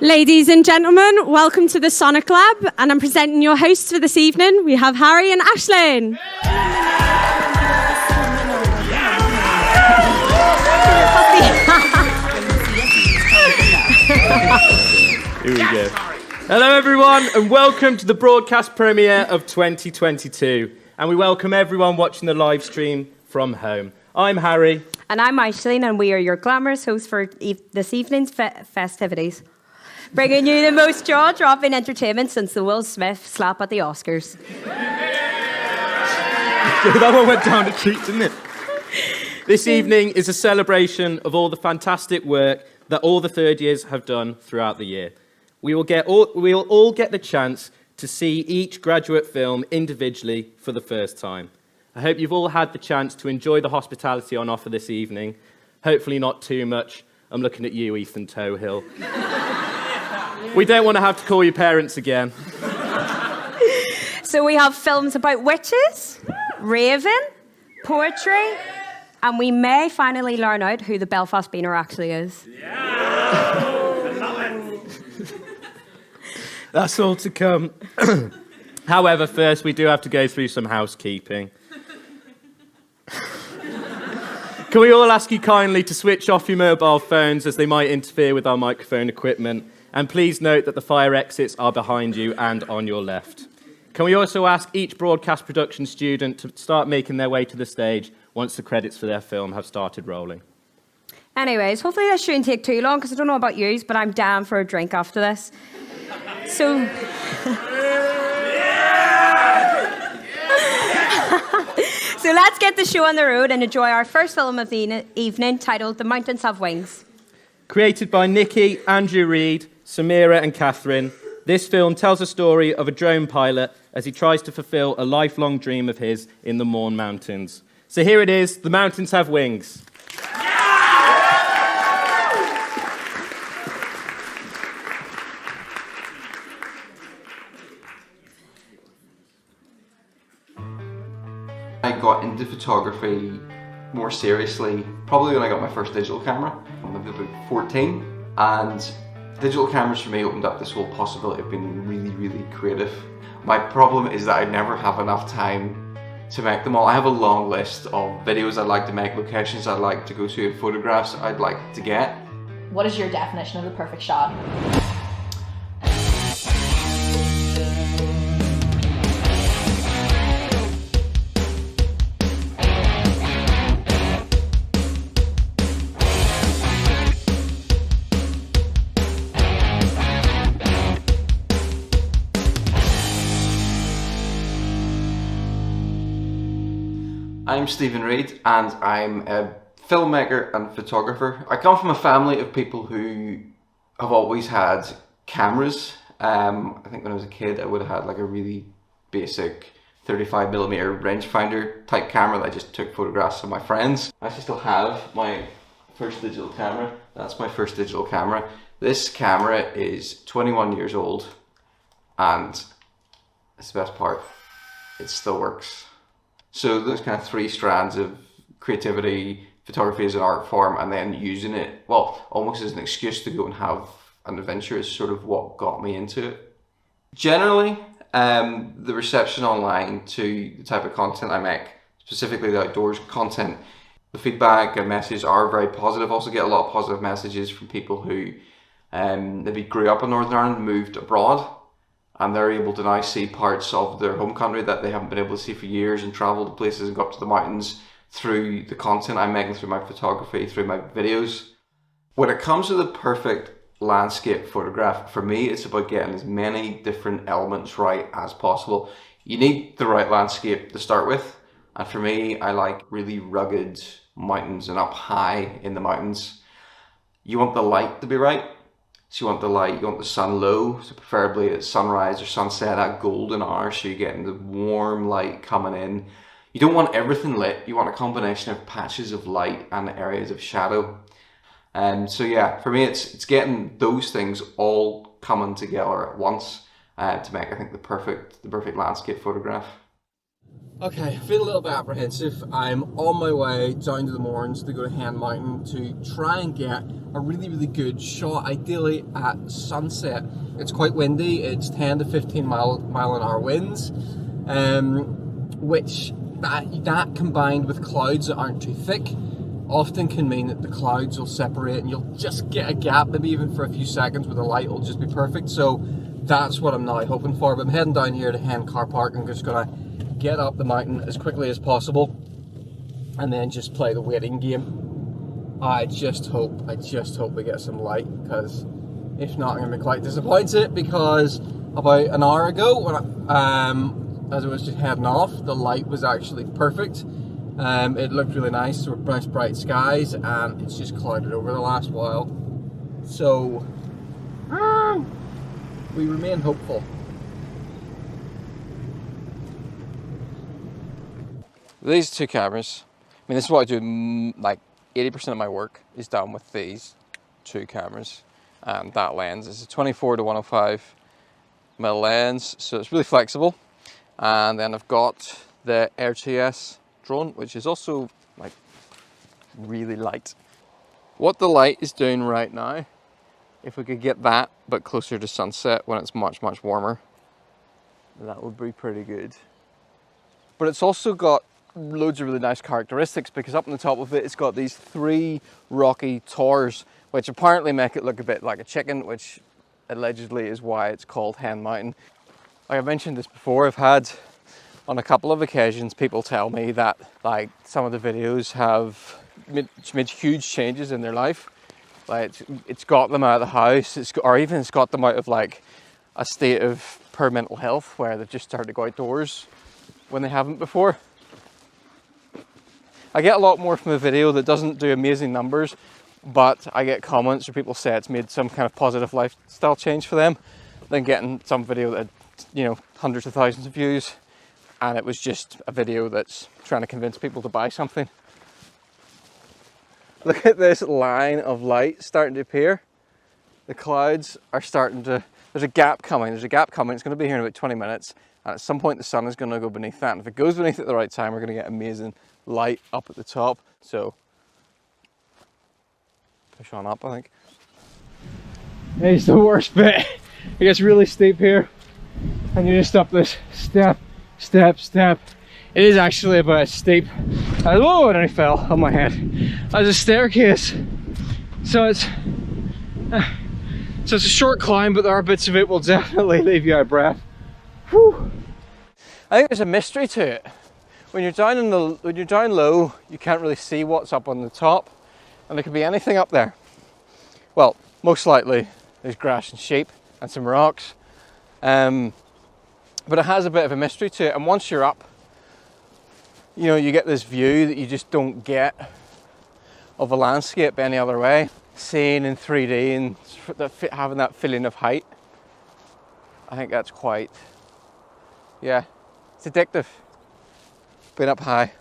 Ladies and gentlemen, welcome to the Sonic Lab, and I'm presenting your hosts for this evening. We have Harry and Aisling. Here we go. Hello everyone, and welcome to the broadcast premiere of 2022. And we welcome everyone watching the live stream from home. I'm Harry. And I'm Aisling, and we are your glamorous hosts for this evening's festivities. Bringing you the most jaw-dropping entertainment since the Will Smith slap at the Oscars. That one went down a treat, didn't it? This evening is a celebration of all the fantastic work that all the third years have done throughout the year. We will all get the chance to see each graduate film individually for the first time. I hope you've all had the chance to enjoy the hospitality on offer this evening. Hopefully not too much. I'm looking at you, Ethan Toehill. We don't want to have to call your parents again. So we have films about witches, raving, poetry, and we may finally learn out who the Belfast Beaner actually is. That's all to come. However, first we do have to go through some housekeeping. Can we all ask you kindly to switch off your mobile phones as they might interfere with our microphone equipment? And please note that the fire exits are behind you and on your left. Can we also ask each broadcast production student to start making their way to the stage once the credits for their film have started rolling? Anyways, hopefully this shouldn't take too long, because I don't know about yous, but I'm down for a drink after this. So... So let's get the show on the road and enjoy our first film of the evening, titled The Mountains Have Wings. Created by Nikki, Andrew Reid, Samira and Catherine, this film tells a story of a drone pilot as he tries to fulfill a lifelong dream of his in the Mourne Mountains. So here it is, The Mountains Have Wings. I got into photography more seriously probably when I got my first digital camera. I was about 14, and digital cameras for me opened up this whole possibility of being really, really creative. My problem is that I never have enough time to make them all. I have a long list of videos I'd like to make, locations I'd like to go to, and photographs I'd like to get. What is your definition of the perfect shot? I'm Stephen Reid, and I'm a filmmaker and photographer. I come from a family of people who have always had cameras. I think when I was a kid I would have had like a really basic 35mm rangefinder type camera that I just took photographs of my friends. I actually still have my first digital camera. That's my first digital camera. This camera is 21 years old, and it's the best part, it still works. So there's kind of three strands of creativity, photography as an art form, and then using it, well, almost as an excuse to go and have an adventure is sort of what got me into it. Generally, the reception online to the type of content I make, specifically the outdoors content, the feedback and messages are very positive. I also get a lot of positive messages from people who maybe grew up in Northern Ireland, moved abroad, and they're able to now see parts of their home country that they haven't been able to see for years, and travel to places and go up to the mountains through the content I'm making, through my photography, through my videos. When it comes to the perfect landscape photograph, for me it's about getting as many different elements right as possible. You need the right landscape to start with, and for me I like really rugged mountains and up high in the mountains. You want the light to be right. So you want the light, you want the sun low, so preferably at sunrise or sunset at golden hour, so you're getting the warm light coming in. You don't want everything lit, you want a combination of patches of light and areas of shadow. So yeah, for me it's getting those things all coming together at once to make, I think, the perfect landscape photograph. Okay, I feel a little bit apprehensive. I'm on my way down to the Mournes to go to Hen Mountain to try and get a really good shot, ideally at sunset. It's quite windy, it's 10 to 15 mile an hour winds, which that combined with clouds that aren't too thick often can mean that the clouds will separate and you'll just get a gap, maybe even for a few seconds, where the light will just be perfect. So that's what I'm now hoping for. But I'm heading down here to Hen Car Park. I'm just gonna get up the mountain as quickly as possible and then just play the waiting game. I just hope we get some light, because if not, I'm gonna be quite disappointed, because about an hour ago when as I was just heading off, the light was actually perfect. It looked really nice. There were nice bright skies, and it's just clouded over the last while. So we remain hopeful. These two cameras, I mean, this is what I do, like 80% of my work is done with these two cameras, and that lens is a 24 to 105 mm lens, so it's really flexible. And then I've got the RTS drone, which is also like really light. What the light is doing right now, if we could get that but closer to sunset when it's much warmer, that would be pretty good. But it's also got loads of really nice characteristics, because up on the top of it, it's got these 3 rocky towers, which apparently make it look a bit like a chicken, which allegedly is why it's called Hen Mountain. Like I mentioned this before, I've had on a couple of occasions people tell me that like some of the videos have made huge changes in their life. Like it's got them out of the house, or even it's got them out of like a state of poor mental health where they've just started to go outdoors when they haven't before. I get a lot more from a video that doesn't do amazing numbers, but I get comments where people say it's made some kind of positive lifestyle change for them, than getting some video that had, you know, hundreds of thousands of views and it was just a video that's trying to convince people to buy something. Look at this line of light starting to appear. The clouds are starting to, there's a gap coming, it's going to be here in about 20 minutes, and at some point the sun is going to go beneath that, and if it goes beneath at the right time, we're going to get amazing light up at the top. So push on up, I think. It's the worst bit. It gets really steep here, and you just up this step. It is actually about as steep as, whoa, and I fell on my head, as a staircase. So it's a short climb, but there are bits of it will definitely leave you out of breath. Whew. I think there's a mystery to it. When you're down low, you can't really see what's up on the top, and there could be anything up there. Well, most likely there's grass and sheep and some rocks, but it has a bit of a mystery to it. And once you're up, you know, you get this view that you just don't get of a landscape any other way. Seeing in 3D and having that feeling of height, I think that's quite, yeah, it's addictive. Being up high.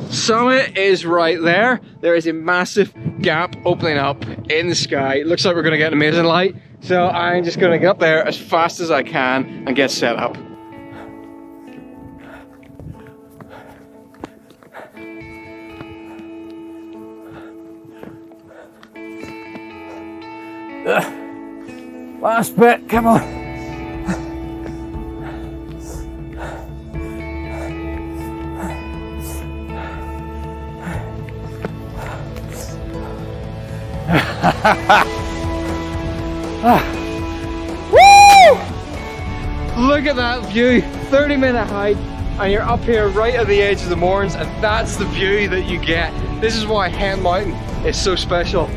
Summit is right there. There is a massive gap opening up in the sky. It looks like we're going to get an amazing light. So I'm just going to get up there as fast as I can and get set up. Last bit, come on. Woo! Look at that view, 30-minute hike, and you're up here right at the edge of the Mournes, and that's the view that you get. This is why Hen Mountain is so special.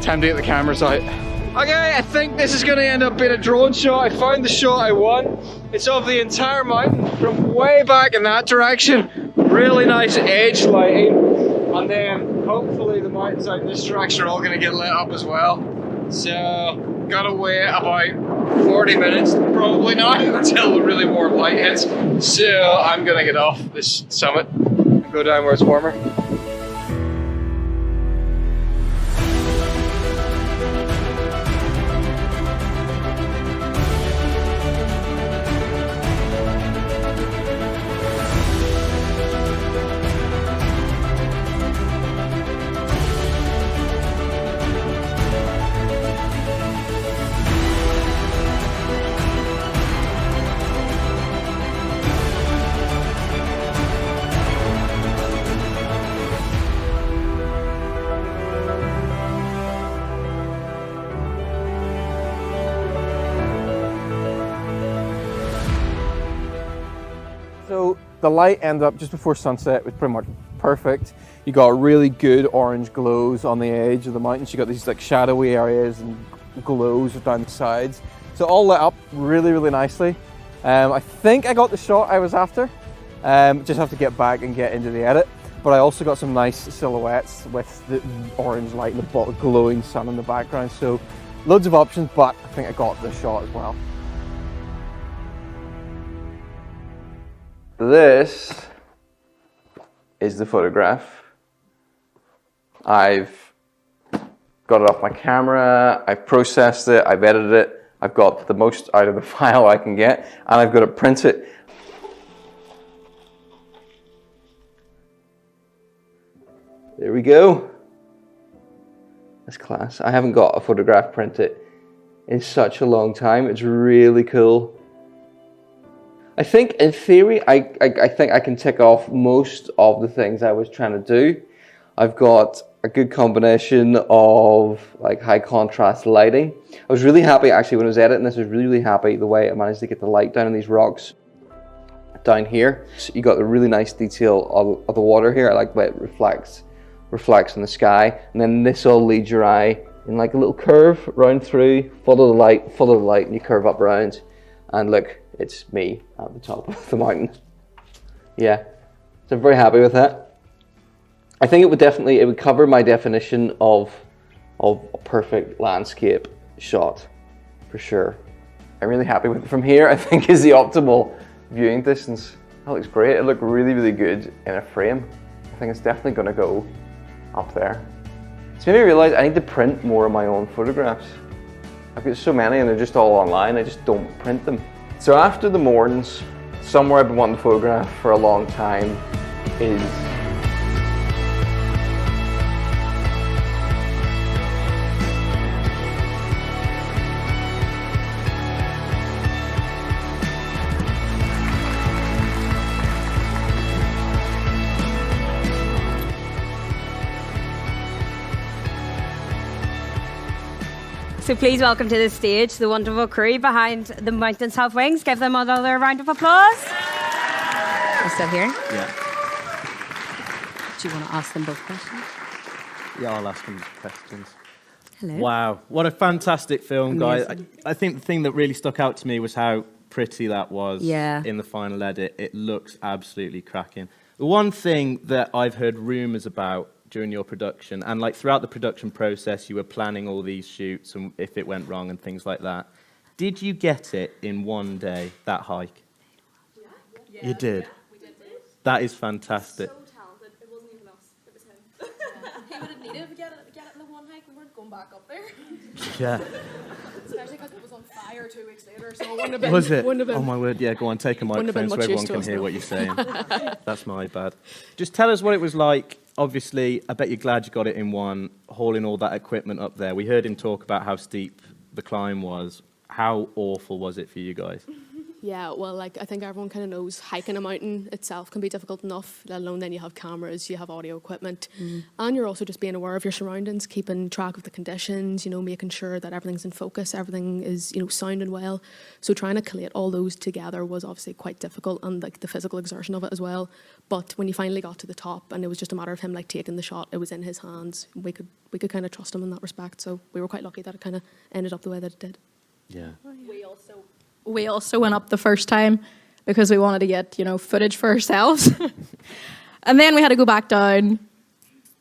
Time to get the cameras out. Okay, I think this is going to end up being a drone shot. I found the shot I want. It's of the entire mountain from way back in that direction. Really nice edge lighting. And then hopefully the mountains out in this direction are all going to get lit up as well. So, gotta wait about 40 minutes, probably not, until the really warm light hits. So, I'm going to get off this summit and go down where it's warmer. the light ended up just before sunset. It was pretty much perfect. You got really good orange glows on the edge of the mountains. You got these like shadowy areas and glows down the sides. So all lit up really, really nicely. I think I got the shot I was after. Just have to get back and get into the edit. But I also got some nice silhouettes with the orange light and the glowing sun in the background. So loads of options, but I think I got the shot as well. This is the photograph. I've got it off my camera, I've processed it, I've edited it, I've got the most out of the file I can get, and I've got it printed. There we go. That's class. I haven't got a photograph printed in such a long time. It's really cool. I think in theory, I think I can tick off most of the things I was trying to do. I've got a good combination of like high contrast lighting. I was really happy actually when I was editing this. I was really happy the way I managed to get the light down on these rocks down here. So you got the really nice detail of the water here. I like the way it reflects in the sky, and then this all leads your eye in like a little curve round through. Follow the light, and you curve up round, and look, it's me at the top of the mountain. Yeah, so I'm very happy with that. I think it would cover my definition of a perfect landscape shot, for sure. I'm really happy with it. From here, I think is the optimal viewing distance. That looks great. It looked really, really good in a frame. I think it's definitely going to go up there. It's made me realise I need to print more of my own photographs. I've got so many and they're just all online. I just don't print them. So after the Mourns, somewhere I've been wanting to photograph for a long time is So please welcome to the stage the wonderful crew behind The Mountains Have Wings. Give them another round of applause. They're still here? Yeah. Do you want to ask them both questions? Yeah, I'll ask them questions. Hello. Wow, what a fantastic film, guys. Amazing. I think the thing that really stuck out to me was how pretty that was Yeah. in the final edit. It looks absolutely cracking. The one thing that I've heard rumours about during your production, and like throughout the production process, you were planning all these shoots and if it went wrong and things like that. Did you get it in one day, that hike? Yeah. You did? Yeah, we did. That is fantastic. So talented. It wasn't even us. It was him. He would have needed to get it in the one hike. We weren't going back up there. Yeah. Especially because it was on fire 2 weeks later, so it wouldn't have been. Was it? Wouldn't have been. Oh my word, yeah, go on, take a microphone so much everyone use to can us, hear no. what you're saying. That's my bad. Just tell us what it was like. Obviously, I bet you're glad you got it in one, hauling all that equipment up there. We heard him talk about how steep the climb was. How awful was it for you guys? Yeah, well, like, I think everyone kind of knows hiking a mountain itself can be difficult enough, let alone then you have cameras, you have audio equipment, and you're also just being aware of your surroundings, keeping track of the conditions, you know, making sure that everything's in focus, everything is, you know, sounding well. So trying to collate all those together was obviously quite difficult, and like the physical exertion of it as well. But when you finally got to the top, and it was just a matter of him like taking the shot, it was in his hands. We could kind of trust him in that respect. So we were quite lucky that it kind of ended up the way that it did. Yeah. We also went up the first time because we wanted to get, you know, footage for ourselves. And then we had to go back down.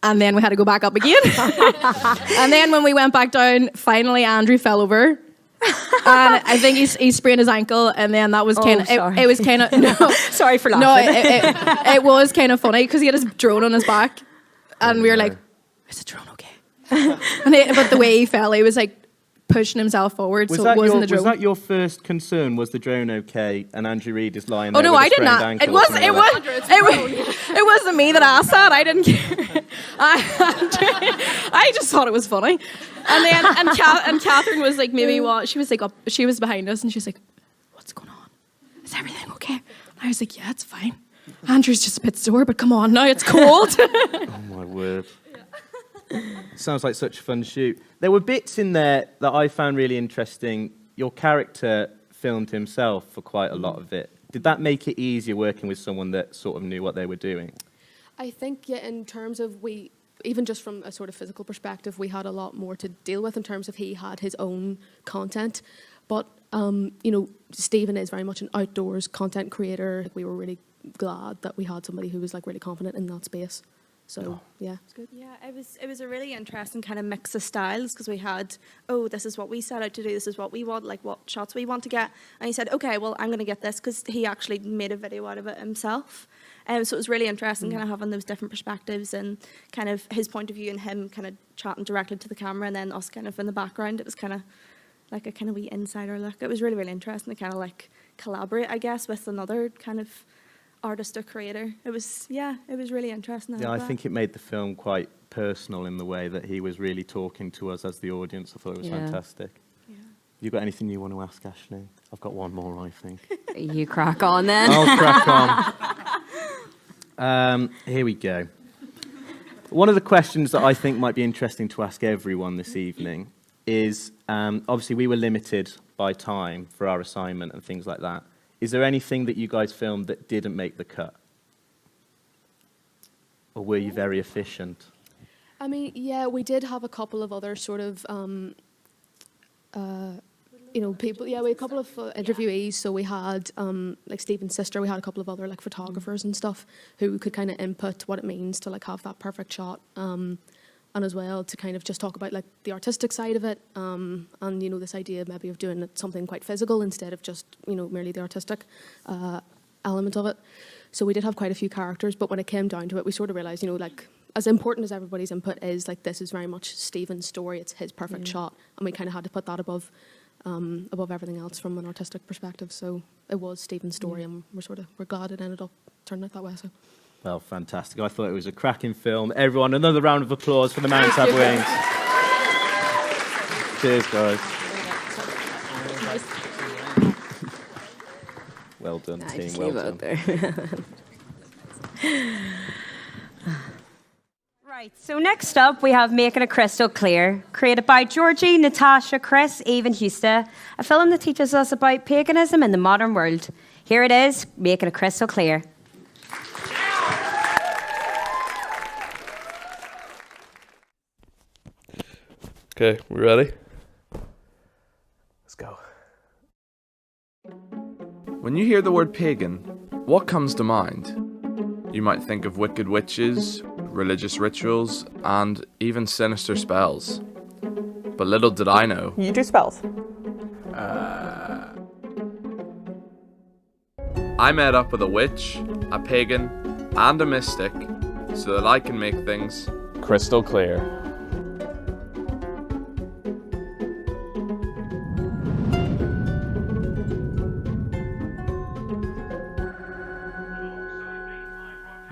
And then we had to go back up again. And then when we went back down, finally Andrew fell over. And I think he sprained his ankle. And then that was kind of, it was kind of, no. Sorry for laughing. No, it was kind of funny because he had his drone on his back. And we were like, is the drone okay? But the way he fell, he was like, pushing himself forward, so it wasn't the drone. Was that your first concern? Was the drone okay? And Andrew Reid is lying Oh there no, with I a did sprained not. ankle It wasn't me that asked that. I didn't care. I just thought it was funny. And then and Catherine was like, maybe what? She was like she was behind us, and she's like, "What's going on? Is everything okay?" And I was like, "Yeah, it's fine. Andrew's just a bit sore, but come on, now it's cold." Oh my word. Sounds like such a fun shoot. There were bits in there that I found really interesting. Your character filmed himself for quite a lot of it. Did that make it easier working with someone that sort of knew what they were doing? I think, yeah, in terms of even just from a sort of physical perspective, we had a lot more to deal with in terms of he had his own content. But, Stephen is very much an outdoors content creator. We were really glad that we had somebody who was really confident in that space. So, yeah, it's good. Yeah, it was a really interesting kind of mix of styles because we had, this is what we set out to do, this is what we want, what shots we want to get. And he said, okay, well, I'm going to get this because he actually made a video out of it himself. So it was really interesting kind of having those different perspectives and kind of his point of view and him kind of chatting directly to the camera and then us kind of in the background. It was kind of like a kind of wee insider look. It was really, really interesting to kind of collaborate, I guess, with another kind of artist or creator. It was really interesting. Yeah, I think it made the film quite personal in the way that he was really talking to us as the audience. I thought it was fantastic. Yeah. You got anything you want to ask, Ashley? I've got one more, I think. You crack on then. I'll crack on. Here we go. One of the questions that I think might be interesting to ask everyone this evening is, obviously we were limited by time for our assignment and things like that. Is there anything that you guys filmed that didn't make the cut? Or were you very efficient? I mean, yeah, we did have a couple of other sort of, people. Yeah, we had a couple of interviewees. So we had, Stephen's sister, we had a couple of other, photographers and stuff who could kind of input what it means to, have that perfect shot. And as well to kind of just talk about the artistic side of it, and this idea maybe of doing something quite physical instead of just merely the artistic element of it. So we did have quite a few characters, but when it came down to it, we sort of realised, as important as everybody's input is, this is very much Stephen's story. It's his perfect shot, and we kind of had to put that above everything else from an artistic perspective. So it was Stephen's story, and we're glad it ended up turning out that way. So. Well, fantastic. I thought it was a cracking film. Everyone, another round of applause for The Mounts Have Wings. Cheers, guys. Well done, team. Well done. Right, so next up we have Making It Crystal Clear, created by Georgie, Natasha, Chris, Eve and Husta, a film that teaches us about paganism in the modern world. Here it is, Making It Crystal Clear. Okay, we ready? Let's go. When you hear the word pagan, what comes to mind? You might think of wicked witches, religious rituals, and even sinister spells. But little did I know. You do spells. I met up with a witch, a pagan, and a mystic so that I can make things crystal clear.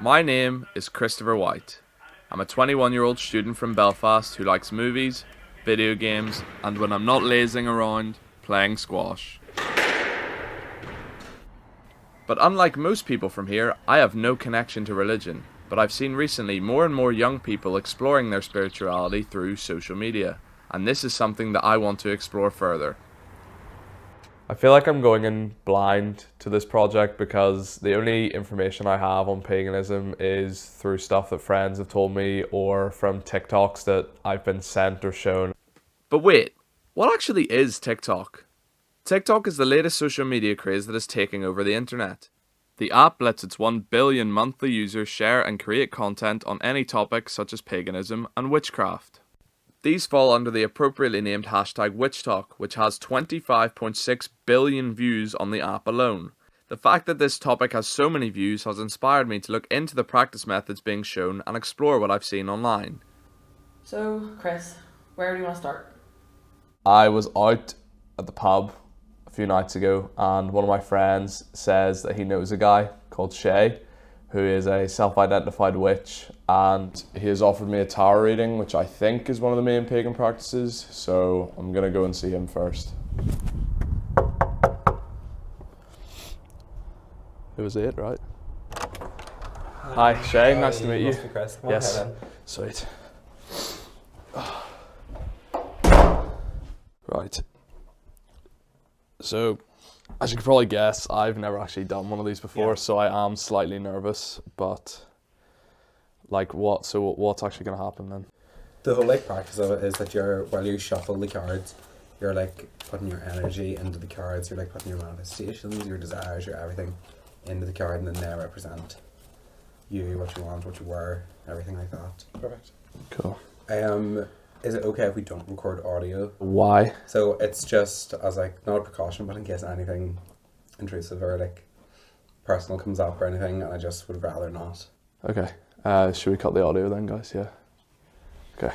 My name is Christopher White. I'm a 21-year-old student from Belfast who likes movies, video games, and when I'm not lazing around, playing squash. But unlike most people from here, I have no connection to religion, but I've seen recently more and more young people exploring their spirituality through social media, and this is something that I want to explore further. I feel like I'm going in blind to this project because the only information I have on paganism is through stuff that friends have told me or from TikToks that I've been sent or shown. But wait, what actually is TikTok? TikTok is the latest social media craze that is taking over the internet. The app lets its 1 billion monthly users share and create content on any topic such as paganism and witchcraft. These fall under the appropriately named hashtag WitchTalk, which has 25.6 billion views on the app alone. The fact that this topic has so many views has inspired me to look into the practice methods being shown and explore what I've seen online. So, Chris, where do you want to start? I was out at the pub a few nights ago and one of my friends says that he knows a guy called Shay who is a self-identified witch, and he has offered me a tarot reading, which I think is one of the main pagan practices, so I'm going to go and see him first. It was it, right? Hi, Shay, nice to meet you. Chris. Yes, sweet. Right. So, As you can probably guess, I've never actually done one of these before, Yeah. so I am slightly nervous, but like what's actually going to happen then? The whole like practice of it is that while you shuffle the cards, you're like putting your energy into the cards, you're like putting your manifestations, your desires, your everything into the card, and then they represent you, what you want, what you were, everything like that. Perfect. Cool. Is it okay if we don't record audio? Why? So it's just as like, not a precaution, but in case anything intrusive or like personal comes up or anything, and I just would rather not. Okay. Should we cut the audio then, guys? Yeah. Okay.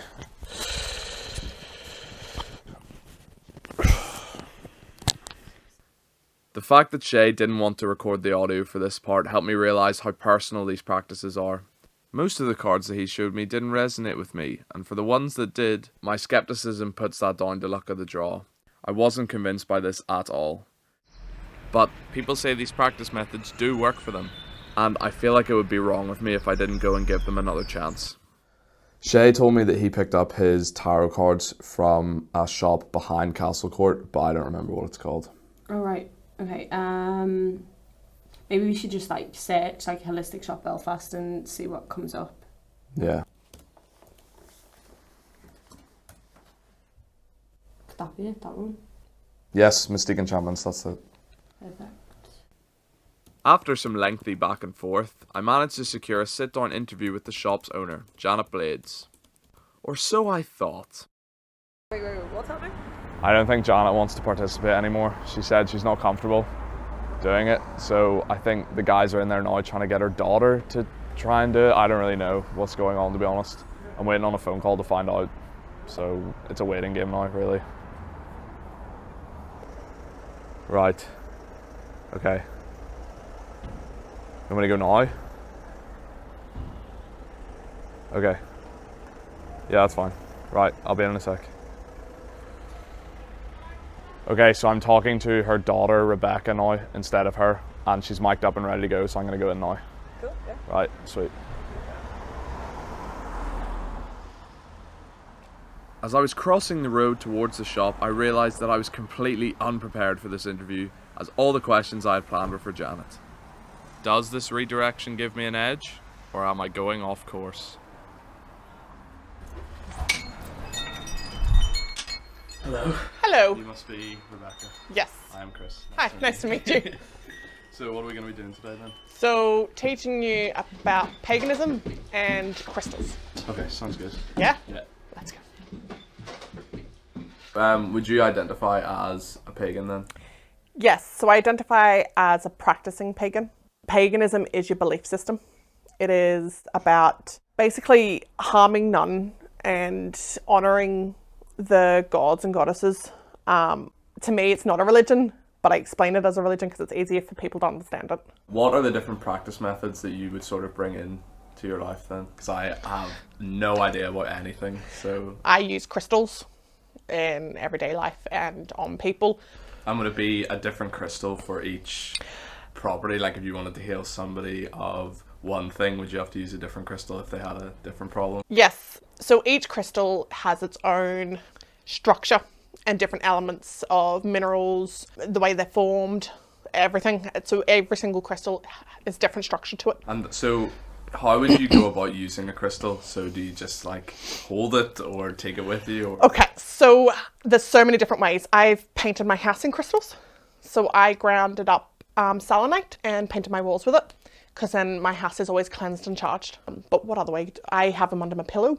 The fact that Shay didn't want to record the audio for this part helped me realise how personal these practices are. Most of the cards that he showed me didn't resonate with me, and for the ones that did, my skepticism puts that down to luck of the draw. I wasn't convinced by this at all. But people say these practice methods do work for them, and I feel like it would be wrong of me if I didn't go and give them another chance. Shay told me that he picked up his tarot cards from a shop behind Castle Court, but I don't remember what it's called. All right. Okay. Maybe we should just like search like Holistic Shop Belfast and see what comes up. Yeah. Could that be it? That one? Yes, Mystique Enchantments, that's it. Perfect. After some lengthy back and forth, I managed to secure a sit-down interview with the shop's owner, Janet Blades. Or so I thought. Wait, what's happening? I don't think Janet wants to participate anymore. She said she's not comfortable doing it, so I think the guys are in there now trying to get her daughter to try and do it. I don't really know what's going on, to be honest. I'm waiting on a phone call to find out, so it's a waiting game now, really. Right. Okay. You want me to go now? Okay. Yeah, that's fine. Right, I'll be in a sec. Okay, so I'm talking to her daughter, Rebecca, now, instead of her, and she's mic'd up and ready to go, so I'm going to go in now. Cool, yeah. Right, sweet. As I was crossing the road towards the shop, I realised that I was completely unprepared for this interview, as all the questions I had planned were for Janet. Does this redirection give me an edge, or am I going off course? Hello. Hello. You must be Rebecca. Yes. I am Chris. Hi, nice to meet you. So what are we going to be doing today then? So, teaching you about paganism and crystals. Okay, sounds good. Yeah? Yeah. Let's go. Would you identify as a pagan then? Yes, so I identify as a practicing pagan. Paganism is your belief system. It is about basically harming none and honouring the gods and goddesses. To me, it's not a religion, but I explain it as a religion because it's easier for people to understand it. What are the different practice methods that you would sort of bring in to your life then? Because I have no idea about anything, so... I use crystals in everyday life and on people. And would it be a different crystal for each property? Like if you wanted to heal somebody of one thing, would you have to use a different crystal if they had a different problem? Yes. So each crystal has its own structure and different elements of minerals, the way they're formed, everything. So every single crystal is different structure to it. And so how would you go about using a crystal? So do you just like hold it or take it with you? Or? Okay, so there's so many different ways. I've painted my house in crystals. So I grounded up selenite and painted my walls with it, because then my house is always cleansed and charged. But what other way? I have them under my pillow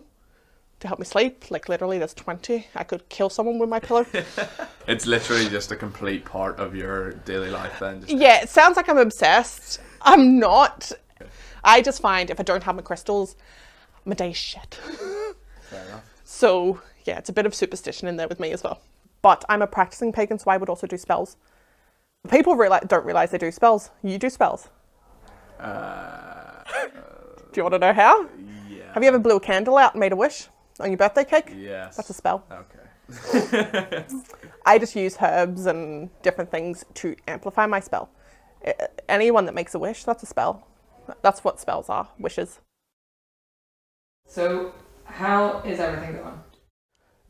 to help me sleep. Like literally there's 20. I could kill someone with my pillow. It's literally just a complete part of your daily life then. Yeah, it sounds like I'm obsessed. I'm not. I just find if I don't have my crystals, my day's shit. Fair enough. So yeah, it's a bit of superstition in there with me as well. But I'm a practicing pagan, so I would also do spells. People don't realise they do spells. You do spells. Do you want to know how? Yeah. Have you ever blew a candle out and made a wish on your birthday cake? Yes. That's a spell. Okay. I just use herbs and different things to amplify my spell. Anyone that makes a wish, that's a spell. That's what spells are, wishes. So, how is everything going?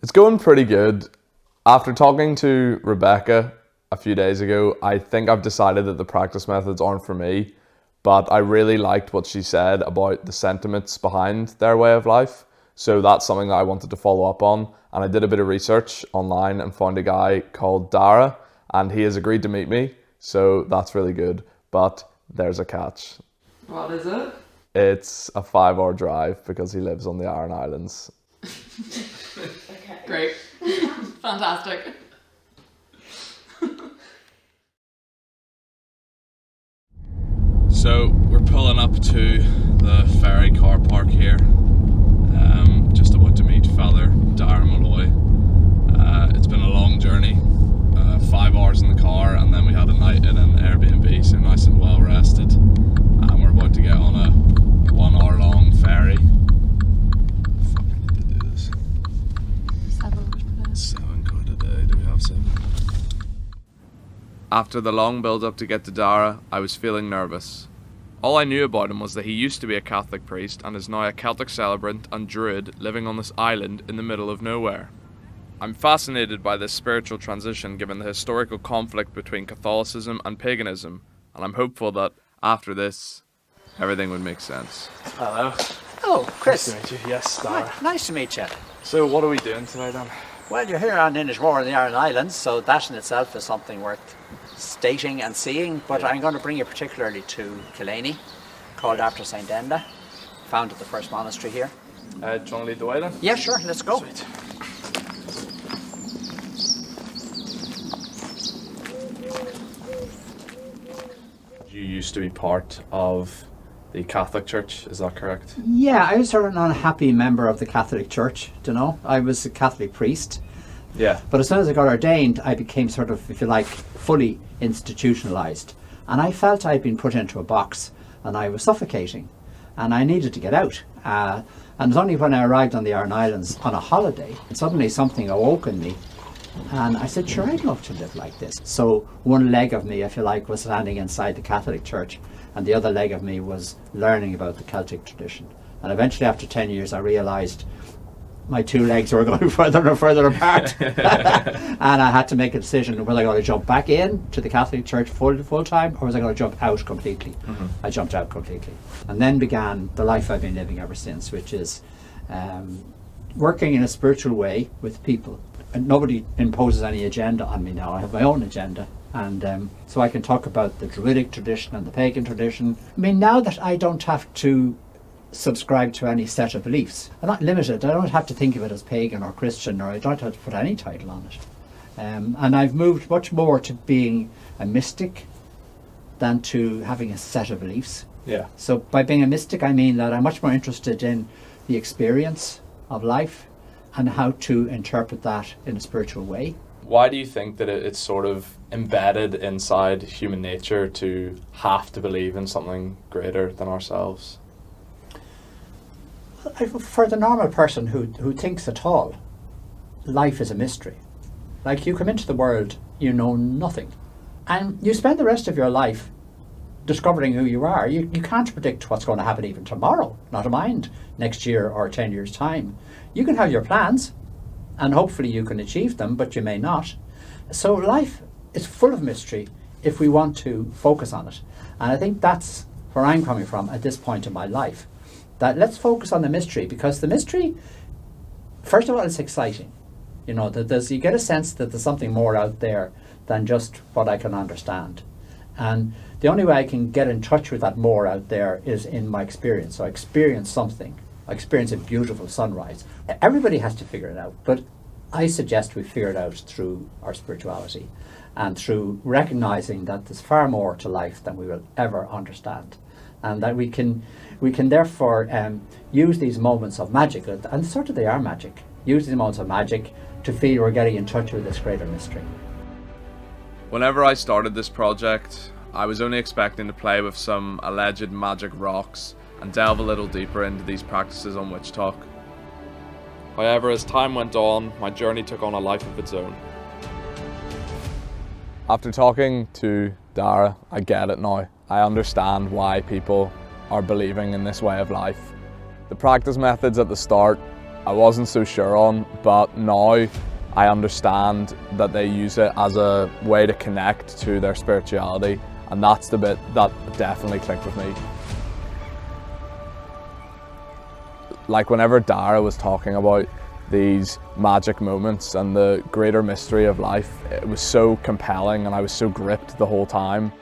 It's going pretty good. After talking to Rebecca, a few days ago. I think I've decided that the practice methods aren't for me, but I really liked what she said about the sentiments behind their way of life. So that's something that I wanted to follow up on. And I did a bit of research online and found a guy called Dara, and he has agreed to meet me. So that's really good. But there's a catch. What is it? It's a 5-hour drive because he lives on the Aran Islands. Okay. Great. Fantastic. So we're pulling up to the ferry car park here. Just about to meet Father Dara Malloy. It's been a long journey, 5 hours in the car, and then we had a night in an Airbnb, so nice and well rested. And we're about to get on a 1 hour long ferry. Fucking need to do this. 7 hours per day. 7 quid a day. Do we have 7? After the long build up to get to Dara, I was feeling nervous. All I knew about him was that he used to be a Catholic priest and is now a Celtic celebrant and druid living on this island in the middle of nowhere. I'm fascinated by this spiritual transition given the historical conflict between Catholicism and paganism, and I'm hopeful that after this, everything would make sense. Hello. Hello, Chris. Nice to meet you. Yes, Dara. Nice to meet you. So what are we doing today then? Well, you're here on Inishmore in the Aran Islands, so that in itself is something worth stating and seeing, but I'm going to bring you particularly to Killaney, called after St. Enda, founded the first monastery here. Do you want to lead the way then? Yeah, sure, let's go. Sweet. You used to be part of the Catholic Church, is that correct? Yeah, I was sort of an unhappy member of the Catholic Church, you know. I was a Catholic priest. Yeah. But as soon as I got ordained, I became sort of, if you like, fully institutionalized. And I felt I'd been put into a box and I was suffocating and I needed to get out. And it was only when I arrived on the Aran Islands on a holiday, and suddenly something awoke in me. And I said, sure, I'd love to live like this. So one leg of me, if you like, was standing inside the Catholic Church, and the other leg of me was learning about the Celtic tradition. And eventually, after 10 years, I realised my two legs were going further and further apart. And I had to make a decision, was I going to jump back in to the Catholic Church full time, or was I going to jump out completely? Mm-hmm. I jumped out completely. And then began the life I've been living ever since, which is working in a spiritual way with people. And nobody imposes any agenda on me now. I have my own agenda. And so I can talk about the Druidic tradition and the pagan tradition. I mean, now that I don't have to subscribe to any set of beliefs, I'm not limited. I don't have to think of it as pagan or Christian, or I don't have to put any title on it. And I've moved much more to being a mystic than to having a set of beliefs. Yeah. So by being a mystic, I mean that I'm much more interested in the experience of life and how to interpret that in a spiritual way. Why do you think that it's sort of embedded inside human nature to have to believe in something greater than ourselves? For the normal person who thinks at all, life is a mystery. Like, you come into the world, you know nothing. And you spend the rest of your life discovering who you are. You can't predict what's going to happen even tomorrow, not mind next year or 10 years' time. You can have your plans, and hopefully you can achieve them, but you may not. So life is full of mystery if we want to focus on it. And I think that's where I'm coming from at this point in my life. That let's focus on the mystery, because the mystery, first of all, it's exciting. You know, that you get a sense that there's something more out there than just what I can understand. And the only way I can get in touch with that more out there is in my experience. So I experience something. I experience a beautiful sunrise. Everybody has to figure it out, but I suggest we figure it out through our spirituality and through recognizing that there's far more to life than we will ever understand, and that we can therefore use these moments of magic, and sort of they are magic, use these moments of magic to feel we're getting in touch with this greater mystery. Whenever I started this project, I was only expecting to play with some alleged magic rocks and delve a little deeper into these practices on witch talk. However, as time went on, my journey took on a life of its own. After talking to Dara, I get it now. I understand why people are believing in this way of life. The practice methods at the start, I wasn't so sure on, but now I understand that they use it as a way to connect to their spirituality, and that's the bit that definitely clicked with me. Like whenever Dara was talking about these magic moments and the greater mystery of life, it was so compelling and I was so gripped the whole time.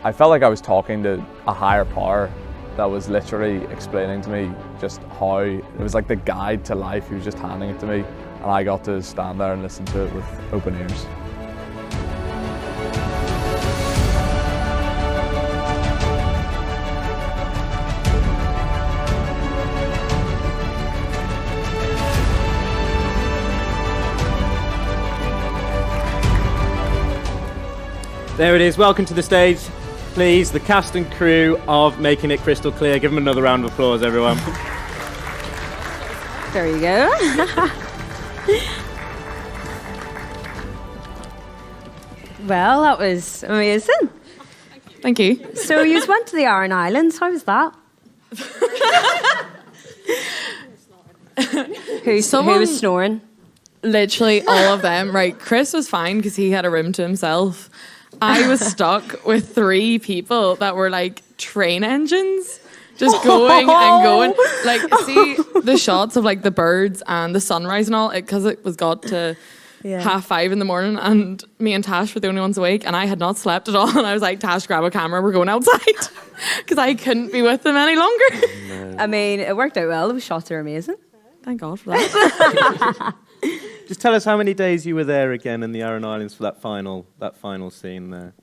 I felt like I was talking to a higher power that was literally explaining to me just how, it was like the guide to life. He was just handing it to me, and I got to stand there and listen to it with open ears. There it is. Welcome to the stage, please, the cast and crew of Making It Crystal Clear. Give them another round of applause, everyone. There you go. Well, that was amazing. Thank you. So you went to the Aran Islands. How was that? Who was snoring? Literally all of them. Right, Chris was fine because he had a room to himself. I was stuck with 3 people that were like train engines, just going and going. Like, see the shots of like the birds and the sunrise and all, because it was got to 5:30 in the morning, and me and Tash were the only ones awake, and I had not slept at all. And I was like, Tash, grab a camera, we're going outside, because I couldn't be with them any longer. No. I mean, it worked out well. The shots are amazing. Thank God for that. Just tell us how many days you were there again in the Aran Islands for that final scene there.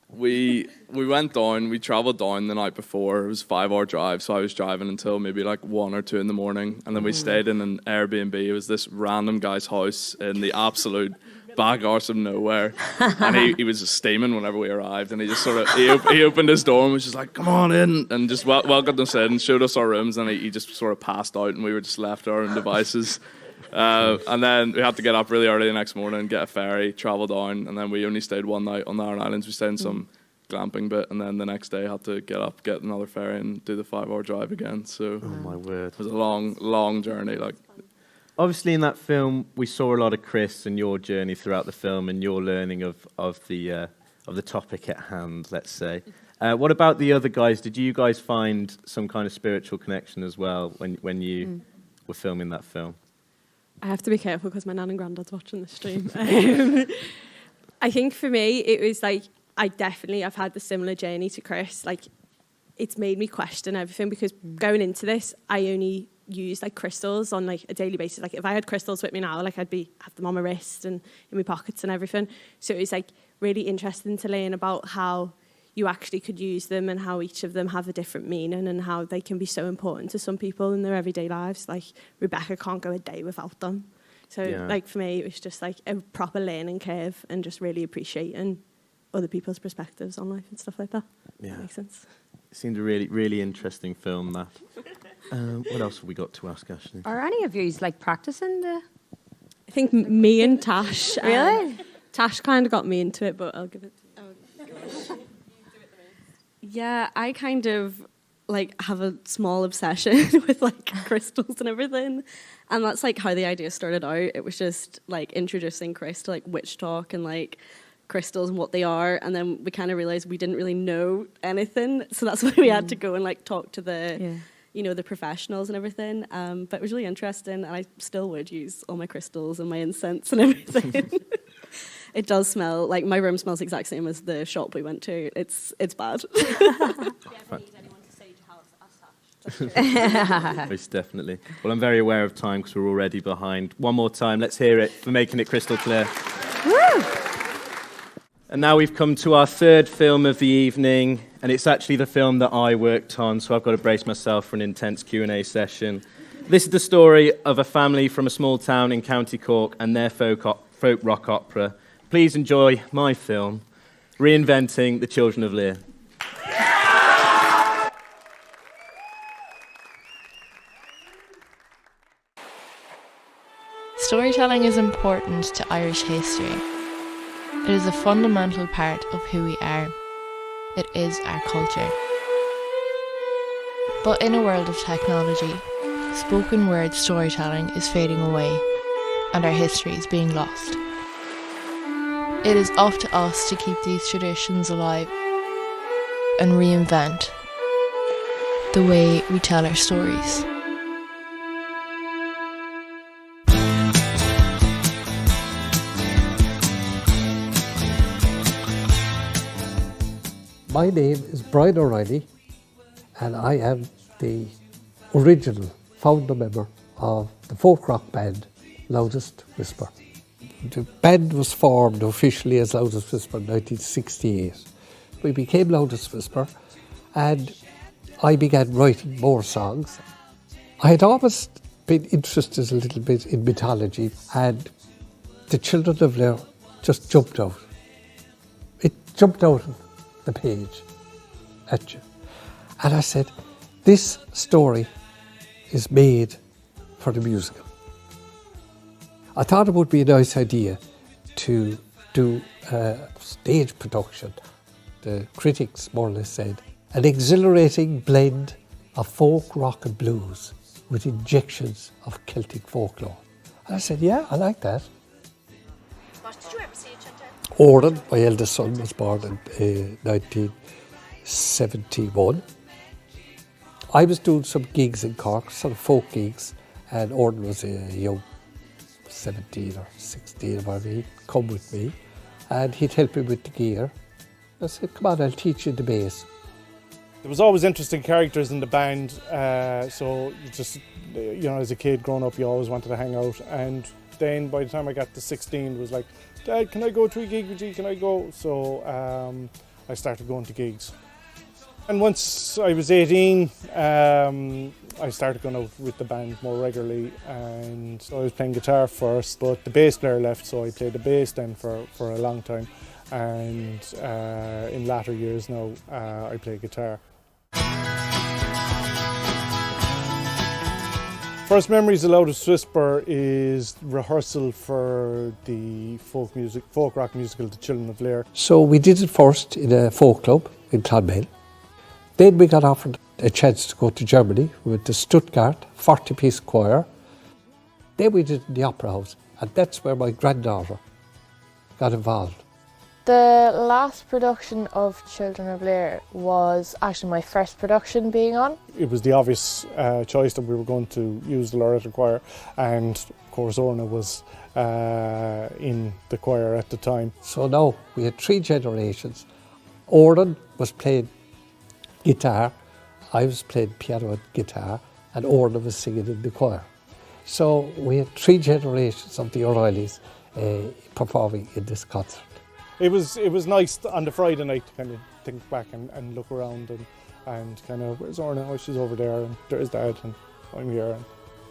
We went down, we travelled down the night before. It was a 5-hour drive, so I was driving until maybe like 1 or 2 in the morning, and then we stayed in an Airbnb. It was this random guy's house in the absolute back arse of nowhere, and he was just steaming whenever we arrived, and he just sort of he opened his door and was just like, come on in, and just welcomed us in, showed us our rooms, and he just sort of passed out, and we were just left to our own devices. And then we had to get up really early the next morning, get a ferry, travel down, and then we only stayed one night on the Aran Islands. We stayed in some glamping bit, and then the next day had to get up, get another ferry, and do the 5-hour drive again. So oh my word, it was a long journey. Like, obviously in that film, we saw a lot of Chris and your journey throughout the film, and your learning of the topic at hand. Let's say, what about the other guys? Did you guys find some kind of spiritual connection as well when you were filming that film? I have to be careful because my nan and granddad's watching the stream. I think for me, it was like, I've had the similar journey to Chris. Like, it's made me question everything, because going into this, I only use like crystals on like a daily basis. Like, if I had crystals with me now, like have them on my wrist and in my pockets and everything. So it was like really interesting to learn about how you actually could use them, and how each of them have a different meaning, and how they can be so important to some people in their everyday lives. Like, Rebecca can't go a day without them. So like for me, it was just like a proper learning curve, and just really appreciating other people's perspectives on life and stuff like that. Yeah. That makes sense. It seemed a really, really interesting film, that. What else have we got to ask, Ashley? Are any of you like practicing the... I think me and Tash. Really? Tash kind of got me into it, but I'll give it... Yeah, I kind of like have a small obsession with like crystals and everything, and that's like how the idea started out. It was just like introducing Chris to like witch talk and like crystals and what they are, and then we kind of realized we didn't really know anything, so that's why we had to go and like talk to the the professionals and everything. But it was really interesting, and I still would use all my crystals and my incense and everything. It does smell like my room smells exact same as the shop we went to. It's bad. Most definitely. Well, I'm very aware of time because we're already behind. One more time, let's hear it for Making It Crystal Clear. Woo! And now we've come to our third film of the evening, and it's actually the film that I worked on, so I've got to brace myself for an intense Q&A session. This is the story of a family from a small town in County Cork and their folk rock opera. Please enjoy my film, Reinventing the Children of Lear. Storytelling is important to Irish history. It is a fundamental part of who we are. It is our culture. But in a world of technology, spoken word storytelling is fading away and our history is being lost. It is up to us to keep these traditions alive and reinvent the way we tell our stories. My name is Brian O'Reilly, and I am the original founder member of the folk rock band Loudest Whisper. The band was formed officially as Loudest Whisper in 1968. We became Loudest Whisper, and I began writing more songs. I had always been interested a little bit in mythology, and the Children of Lear just jumped out. It jumped out of the page at you. And I said, this story is made for the musical. I thought it would be a nice idea to do a stage production. The critics more or less said, an exhilarating blend of folk, rock and blues with injections of Celtic folklore. And I said, yeah, I like that. What did you ever see each other? Oran, my eldest son, was born in 1971. I was doing some gigs in Cork, sort of folk gigs, and Oran was a young 17 or 16 or whatever. He'd come with me and he'd help me with the gear. I said, come on, I'll teach you the bass. There was always interesting characters in the band, so you just, as a kid growing up, you always wanted to hang out. And then by the time I got to 16, it was like, Dad, can I go to a gig with you? Can I go? So I started going to gigs. And once I was 18, I started going out with the band more regularly, and so I was playing guitar first, but the bass player left, so I played the bass then for a long time. And in latter years now, I play guitar. First memories of Loudest Whisper is rehearsal for the folk rock musical, The Children of Lear. So we did it first in a folk club in Clonmel. Then we got offered a chance to go to Germany with the Stuttgart 40-piece choir. Then we did it in the Opera House, and that's where my granddaughter got involved. The last production of Children of Lear was actually my first production being on. It was the obvious choice that we were going to use the Loreto Choir, and of course Orna was in the choir at the time. So now we had 3 generations. Ornan was playing guitar, I was playing piano and guitar, and Orna was singing in the choir. So we had 3 generations of the O'Reillys performing in this concert. It was nice on the Friday night to kind of think back and look around and kind of, where's Orna? Oh, she's over there, and there's Dad, and I'm here.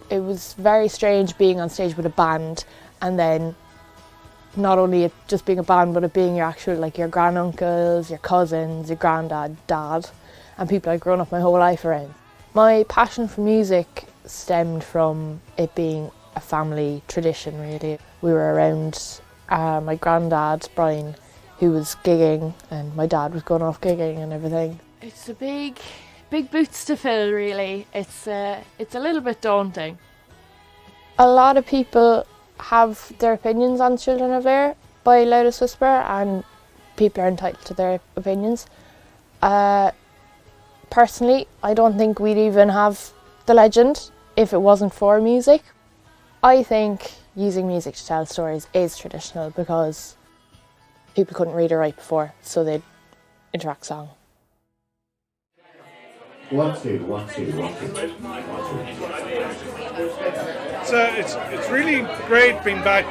It was very strange being on stage with a band, and then not only it just being a band, but it being your actual, like your granduncles, your cousins, your granddad, dad, and people I'd grown up my whole life around. My passion for music stemmed from it being a family tradition, really. We were around my granddad, Brian, who was gigging, and my dad was going off gigging and everything. It's a big boots to fill, really. It's a little bit daunting. A lot of people have their opinions on Children of Lear by Loudest Whisper, and people are entitled to their opinions. Personally, I don't think we'd even have the legend if it wasn't for music. I think using music to tell stories is traditional because people couldn't read or write before, so they'd interact song. 1, 2, 1, 2, 1, 2. It's really great being back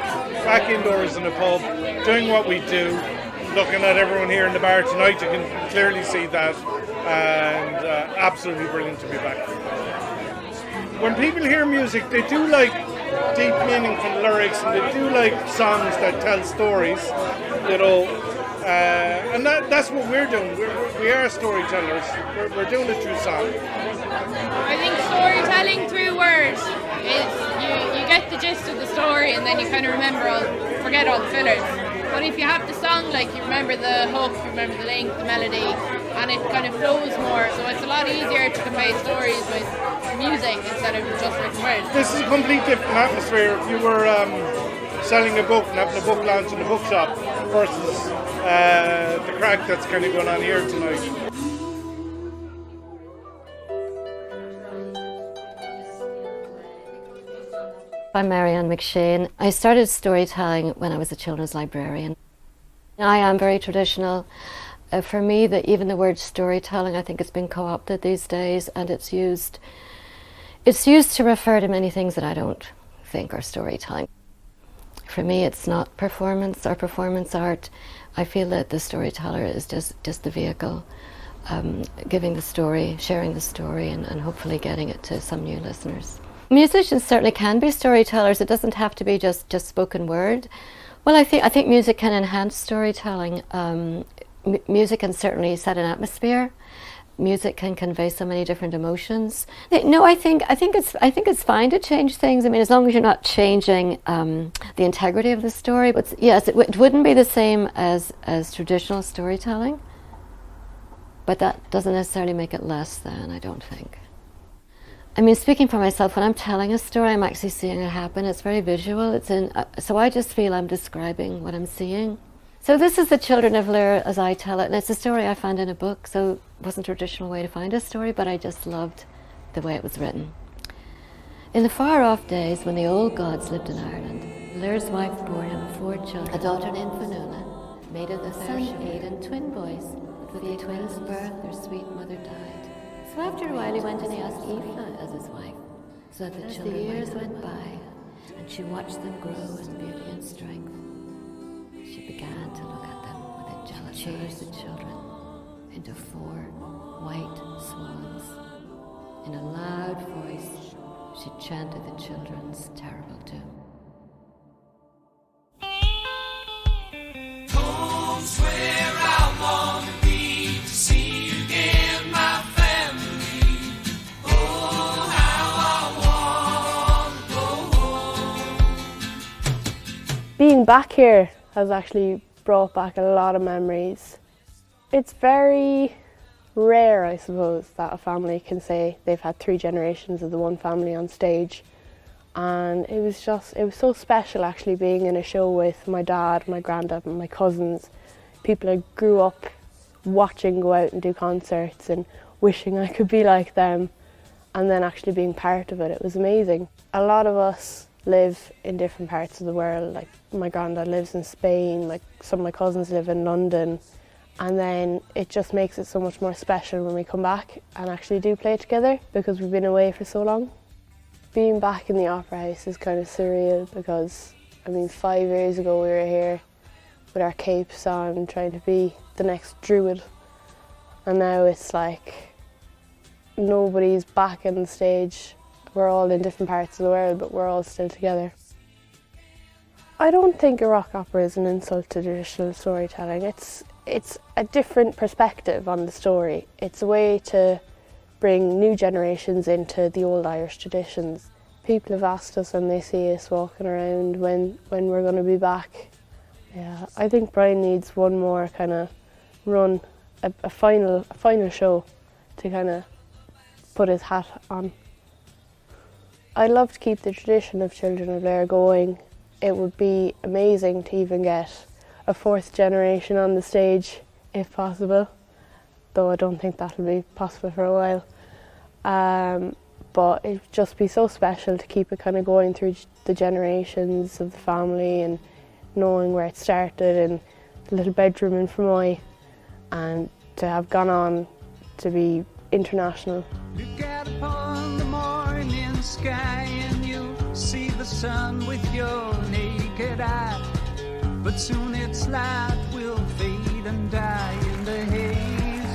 indoors in a pub, doing what we do. Looking at everyone here in the bar tonight, you can clearly see that, and absolutely brilliant to be back. When people hear music, they do like deep meaning from the lyrics, and they do like songs that tell stories, and that's what we're doing. We are storytellers. We're doing it through song. I think storytelling through words is you get the gist of the story, and then you kind of forget all the fillers. But if you have the song, like you remember the hook, you remember the link, the melody, and it kind of flows more. So it's a lot easier to convey stories with music instead of just written words. This is a complete different atmosphere. If you were selling a book and having a book launch in a bookshop versus the crack that's kind of going on here tonight. I'm Marianne McShane. I started storytelling when I was a children's librarian. I am very traditional. For me, even the word storytelling, I think it's been co-opted these days, and it's used to refer to many things that I don't think are storytelling. For me, it's not performance or performance art. I feel that the storyteller is just the vehicle, giving the story, sharing the story, and hopefully getting it to some new listeners. Musicians certainly can be storytellers. It doesn't have to be just spoken word. Well, I think music can enhance storytelling. Music can certainly set an atmosphere. Music can convey so many different emotions. No, I think it's fine to change things. I mean, as long as you're not changing the integrity of the story. But yes, it wouldn't be the same as traditional storytelling. But that doesn't necessarily make it less than, I don't think. I mean, speaking for myself, when I'm telling a story, I'm actually seeing it happen. It's very visual. So I just feel I'm describing what I'm seeing. So this is the Children of Lir as I tell it, and it's a story I found in a book, so it wasn't a traditional way to find a story, but I just loved the way it was written. In the far-off days when the old gods lived in Ireland, Lir's wife bore him 4 children, a daughter named Fionnuala, maid of the son Aidan, twin boys. But with the twins' birth, their sweet mother died. So after a while he went and he asked Aoife as his wife. So that as the years went by, and she watched them grow in beauty and strength, she began to look at them with a jealous eye. Changed the children into 4 white swans. In a loud voice, she chanted the children's terrible doom. Home's where I want to be, to see you again, my family. Oh, how I want to go home. Being back here has actually brought back a lot of memories. It's very rare, I suppose, that a family can say they've had 3 generations of the one family on stage. And it was so special actually being in a show with my dad, my granddad and my cousins. People I grew up watching go out and do concerts and wishing I could be like them, and then actually being part of it. It was amazing. A lot of us live in different parts of the world. Like my granddad lives in Spain, like some of my cousins live in London, and then it just makes it so much more special when we come back and actually do play together because we've been away for so long. Being back in the Opera House is kind of surreal because, I mean, 5 years ago we were here with our capes on trying to be the next Druid, and now it's like nobody's back on the stage. We're all in different parts of the world, but we're all still together. I don't think a rock opera is an insult to traditional storytelling. It's a different perspective on the story. It's a way to bring new generations into the old Irish traditions. People have asked us when they see us walking around when we're going to be back. Yeah, I think Brian needs one more kind of run, a final show to kind of put his hat on. I'd love to keep the tradition of Children of Lir going. It would be amazing to even get a 4th generation on the stage, if possible, though I don't think that'll be possible for a while. But it'd just be so special to keep it kind of going through the generations of the family and knowing where it started in the little bedroom in Fermoy, and to have gone on to be international. Look out upon the morning sky and you'll see the sun with your naked eye. But soon its light will fade and die in the haze.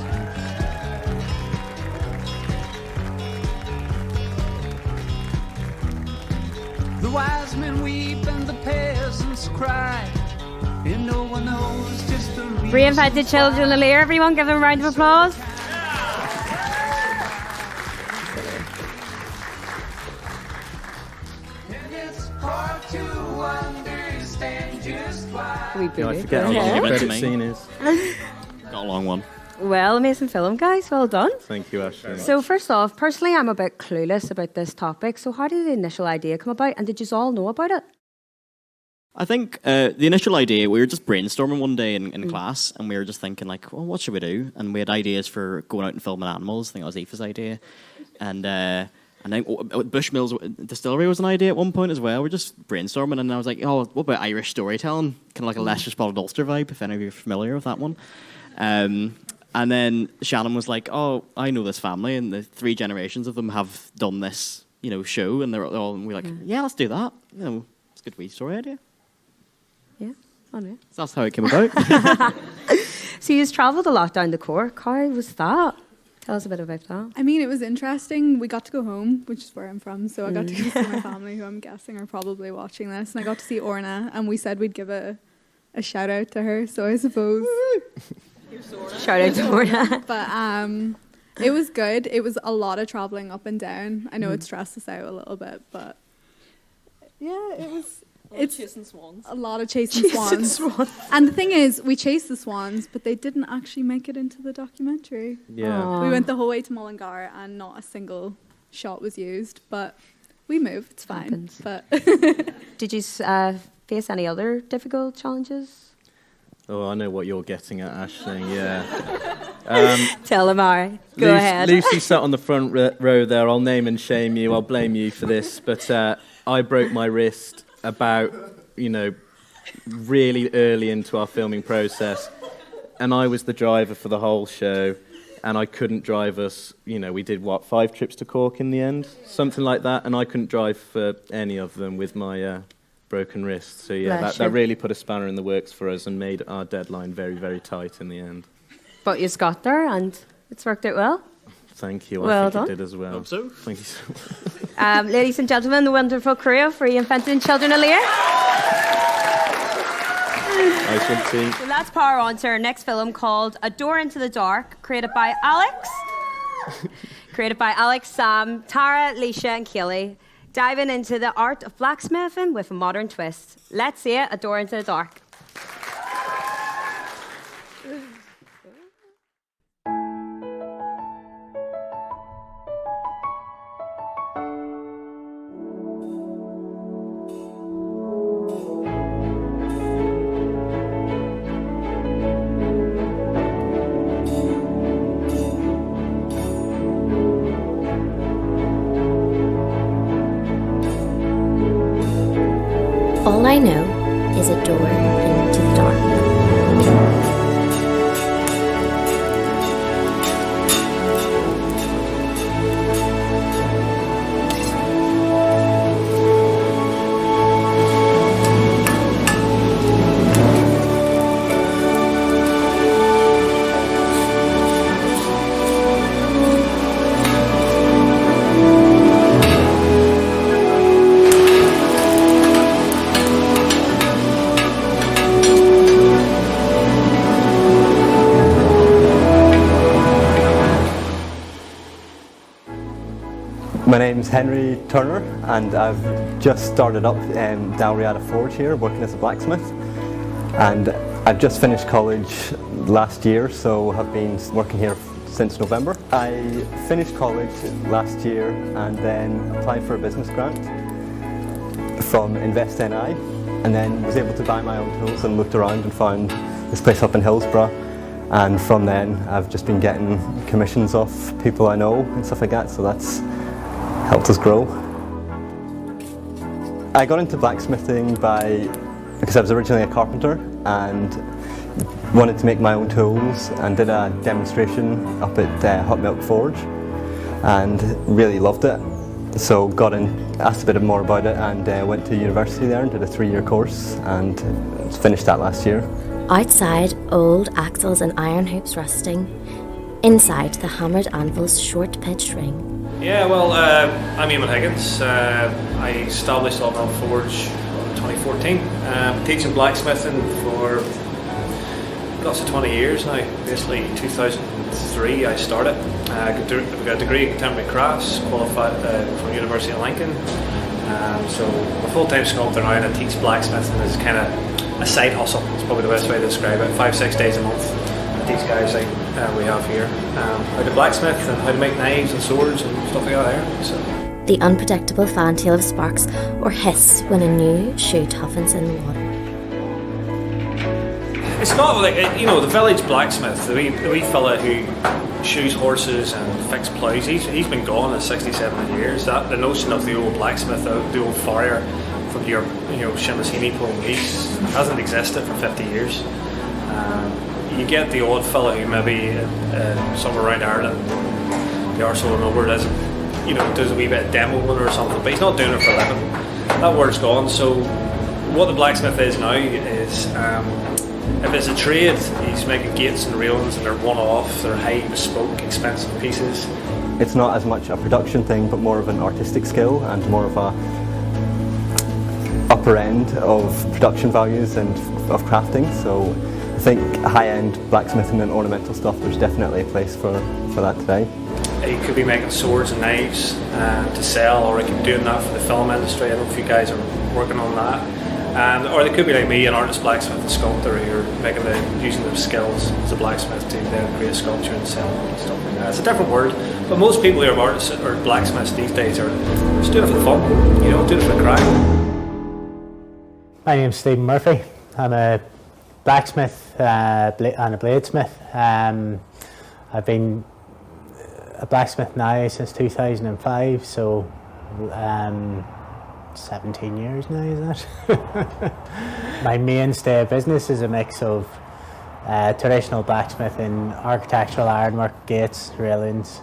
The wise men weep and the peasants cry, and no one knows just the reason. Reinvented Children of Lir, everyone give them a round of applause. I forget how long the credit scene is. Got a long one. Well, amazing film, guys. Well done. Thank you, Ash. very So much. first off, personally, I'm a bit clueless about this topic. So how did the initial idea come about, and did you all know about it? I think the initial idea, we were just brainstorming one day in class, and we were just thinking, like, well, what should we do? And we had ideas for going out and filming animals. I think that was Aoife's idea. And I think Bushmills Distillery was an idea at one point as well. We're just brainstorming, and I was like, oh, what about Irish storytelling? Kind of like a Leicester Spotted Ulster vibe, if any of you are familiar with that one. And then Shannon was like, oh, I know this family, and the 3 generations of them have done this, show, and they're all, and we're like, yeah, let's do that. It's a good wee story idea. Yeah, I know. So that's how it came about. So you've travelled a lot down to Cork. How was that? Tell us a bit about that. I mean, it was interesting. We got to go home, which is where I'm from, so I got to go see my family, who I'm guessing are probably watching this, and I got to see Orna, and we said we'd give a shout out to her, so I suppose... Shout out to Orna. But it was good. It was a lot of travelling up and down. I know it stressed us out a little bit, but yeah, it was... It's chasing swans. A lot of chasing swans. And the thing is, we chased the swans, but they didn't actually make it into the documentary. Yeah. Aww. We went the whole way to Mullingar and not a single shot was used, but we moved. It's fine. But did you face any other difficult challenges? Oh, I know what you're getting at, Aisling, yeah. Tell him, Ari. Go ahead. Lucy sat on the front row there. I'll name and shame you. I'll blame you for this. But I broke my wrist about, really early into our filming process. And I was the driver for the whole show. And I couldn't drive us, we did, 5 trips to Cork in the end? Something like that. And I couldn't drive for any of them with my broken wrist. So, yeah, that really put a spanner in the works for us and made our deadline very, very tight in the end. But you got there and it's worked out well. Thank you. Well I think done. it did as well. Hope so. Thank you so much. Ladies and gentlemen, the wonderful crew of Reinventing Children of Lear. Nice one, team. So let's power on to our next film called A Door into the Dark, created by Alex, Sam, Tara, Leisha and Keely, diving into the art of blacksmithing with a modern twist. Let's see it, A Door into the Dark. All I know is a door into the dark. My name's Henry Turner and I've just started up in Dalriada Forge here working as a blacksmith, and I've just finished college last year, so have been working here since November. I finished college last year and then applied for a business grant from Invest NI, and then was able to buy my own tools and looked around and found this place up in Hillsborough, and from then I've just been getting commissions off people I know and stuff like that, so that's helped us grow. I got into blacksmithing because I was originally a carpenter and wanted to make my own tools, and did a demonstration up at Hot Milk Forge and really loved it. So got in, asked a bit more about it, and went to university there and did a 3-year course and finished that last year. Outside, old axles and iron hoops rusting. Inside, the hammered anvil's short pitched ring. Yeah, well, I'm Eamon Higgins. I established Hot Milk Forge in 2014. Teaching blacksmithing for lots of 20 years now. Basically, 2003 I started. I got a degree in contemporary crafts, qualified from University of Lincoln. So my full-time sculptor now, and I teach blacksmithing as kind of a side hustle. It's probably the best way to describe it. 5-6 days a month. I teach guys like we have here. How to blacksmith and how to make knives and swords and stuff like that there. So. The unpredictable fantail of sparks or hiss when a new shoe toughens in the water. It's not like, the village blacksmith, the wee fella who shoes horses and fixes ploughs, he's been gone in 60, 70 years. The notion of the old blacksmith, the old farrier from your Shimasini Police hasn't existed for 50 years. You get the odd fella who maybe somewhere around Ireland, the arsehole or where it is, does a wee bit of demoing or something, but he's not doing it for a living. That word's gone. So what the blacksmith is now is, if it's a trade, he's making gates and railings and they're one-off, they're high, bespoke, expensive pieces. It's not as much a production thing, but more of an artistic skill and more of a upper end of production values and of crafting. So I think high-end blacksmithing and ornamental stuff, there's definitely a place for that today. He could be making swords and knives to sell, or he could be doing that for the film industry. I don't know if you guys are working on that. Or they could be like me, an artist, blacksmith and sculptor, who are using their skills as a blacksmith to then create a sculpture and sell it and stuff like that. It's a different word, but most people who are artists or blacksmiths these days are just doing it for fun, doing it for the crack. My name's Stephen Murphy. I'm a blacksmith and a bladesmith. I've been a blacksmith now since 2005, so 17 years now, is that? My mainstay of business is a mix of traditional blacksmithing, architectural ironwork, gates, railings,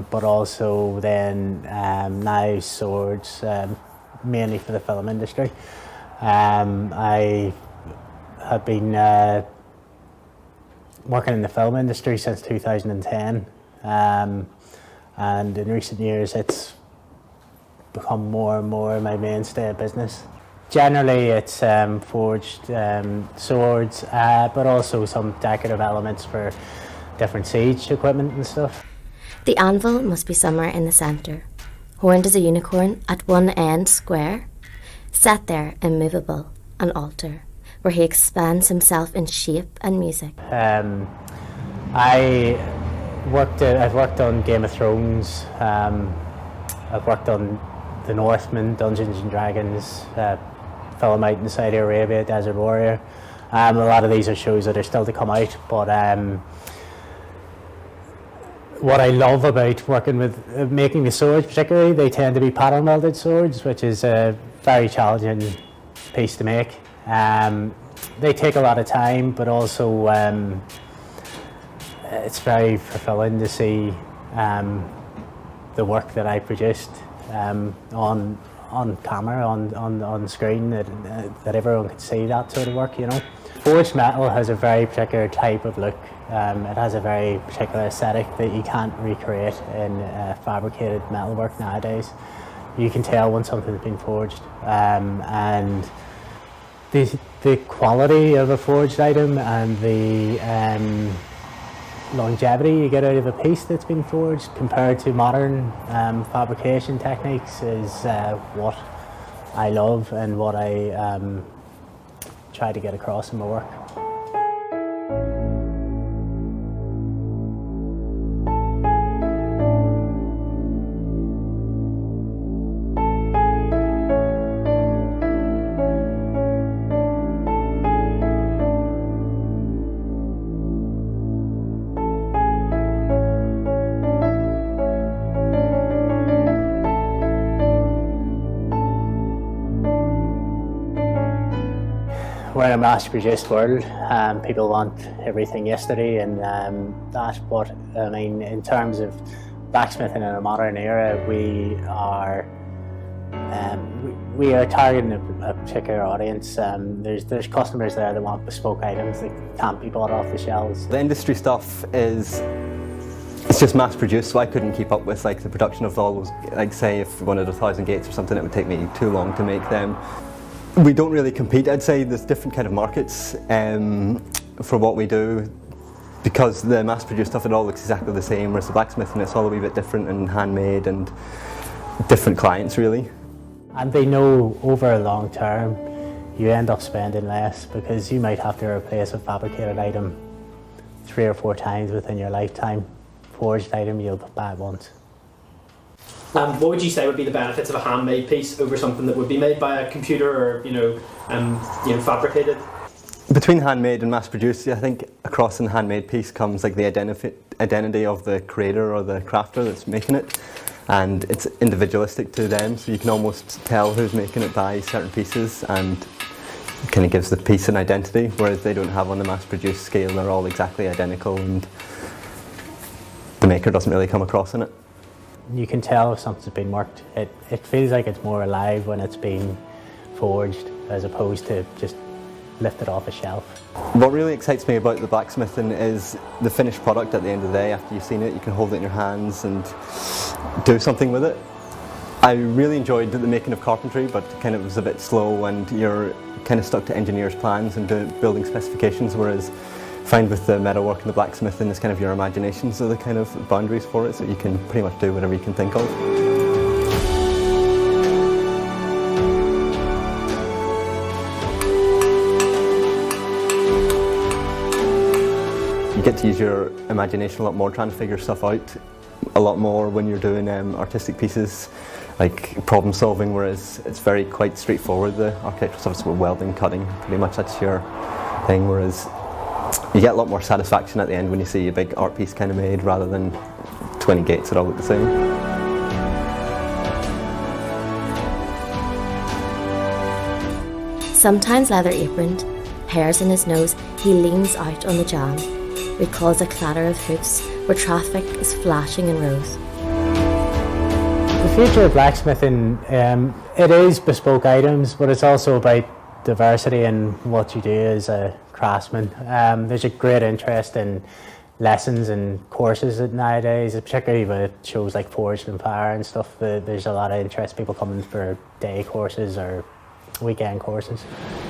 but also then knives, swords, mainly for the film industry. I have been working in the film industry since 2010, and in recent years it's become more and more my mainstay of business. Generally it's forged swords, but also some decorative elements for different siege equipment and stuff. The anvil must be somewhere in the centre, horned as a unicorn at one end square, set there immovable, an altar, where he expands himself in shape and music. I've worked on Game of Thrones, I've worked on The Northman, Dungeons and Dragons, film out in Saudi Arabia, Desert Warrior. A lot of these are shows that are still to come out, but what I love about working with making the swords particularly, they tend to be pattern welded swords, which is a very challenging piece to make. They take a lot of time, but also it's very fulfilling to see the work that I produced on camera, on screen, that everyone could see that sort of work, Forged metal has a very particular type of look. It has a very particular aesthetic that you can't recreate in fabricated metalwork nowadays. You can tell when something's been forged, and the quality of a forged item and the longevity you get out of a piece that's been forged compared to modern fabrication techniques is what I love and what I try to get across in my work. We're in a mass-produced world. People want everything yesterday, and that's what I mean. In terms of blacksmithing in a modern era, we are targeting a particular audience. There's customers there that want bespoke items that can't be bought off the shelves. The industry stuff it's just mass-produced, so I couldn't keep up with the production of all those. Say if we wanted 1,000 gates or something, it would take me too long to make them. We don't really compete. I'd say there's different kind of markets for what we do, because the mass-produced stuff, it all looks exactly the same, whereas the blacksmithing, it's all a wee bit different and handmade and different clients really. And they know over a long term you end up spending less, because you might have to replace a fabricated item 3 or 4 times within your lifetime. Forged item you'll buy it once. What would you say would be the benefits of a handmade piece over something that would be made by a computer or fabricated? Between handmade and mass-produced, I think across in the handmade piece comes like the identity of the creator or the crafter that's making it, and it's individualistic to them, so you can almost tell who's making it by certain pieces, and it kind of gives the piece an identity, whereas they don't have on the mass-produced scale. They're all exactly identical, and the maker doesn't really come across in it. You can tell if something's been worked. It feels like it's more alive when it's been forged as opposed to just lifted off a shelf. What really excites me about the blacksmithing is the finished product at the end of the day. After you've seen it, you can hold it in your hands and do something with it. I really enjoyed the making of carpentry, but kind of was a bit slow and you're kind of stuck to engineers' plans and building specifications, whereas I find with the metalwork and the blacksmithing, it's kind of your imaginations are the kind of boundaries for it, so you can pretty much do whatever you can think of. You get to use your imagination a lot more, trying to figure stuff out a lot more when you're doing artistic pieces, like problem solving, whereas it's quite straightforward. The architectural stuff is welding, cutting, pretty much that's your thing, whereas you get a lot more satisfaction at the end when you see a big art piece kind of made rather than 20 gates that all look the same. Sometimes leather-aproned, hairs in his nose, he leans out on the jam, recalls a clatter of hooves where traffic is flashing in rows. The future of blacksmithing, it is bespoke items, but it's also about diversity in what you do as a craftsman. There's a great interest in lessons and courses nowadays, particularly with shows like Forged in Fire and stuff. There's a lot of interest, people coming for day courses or weekend courses.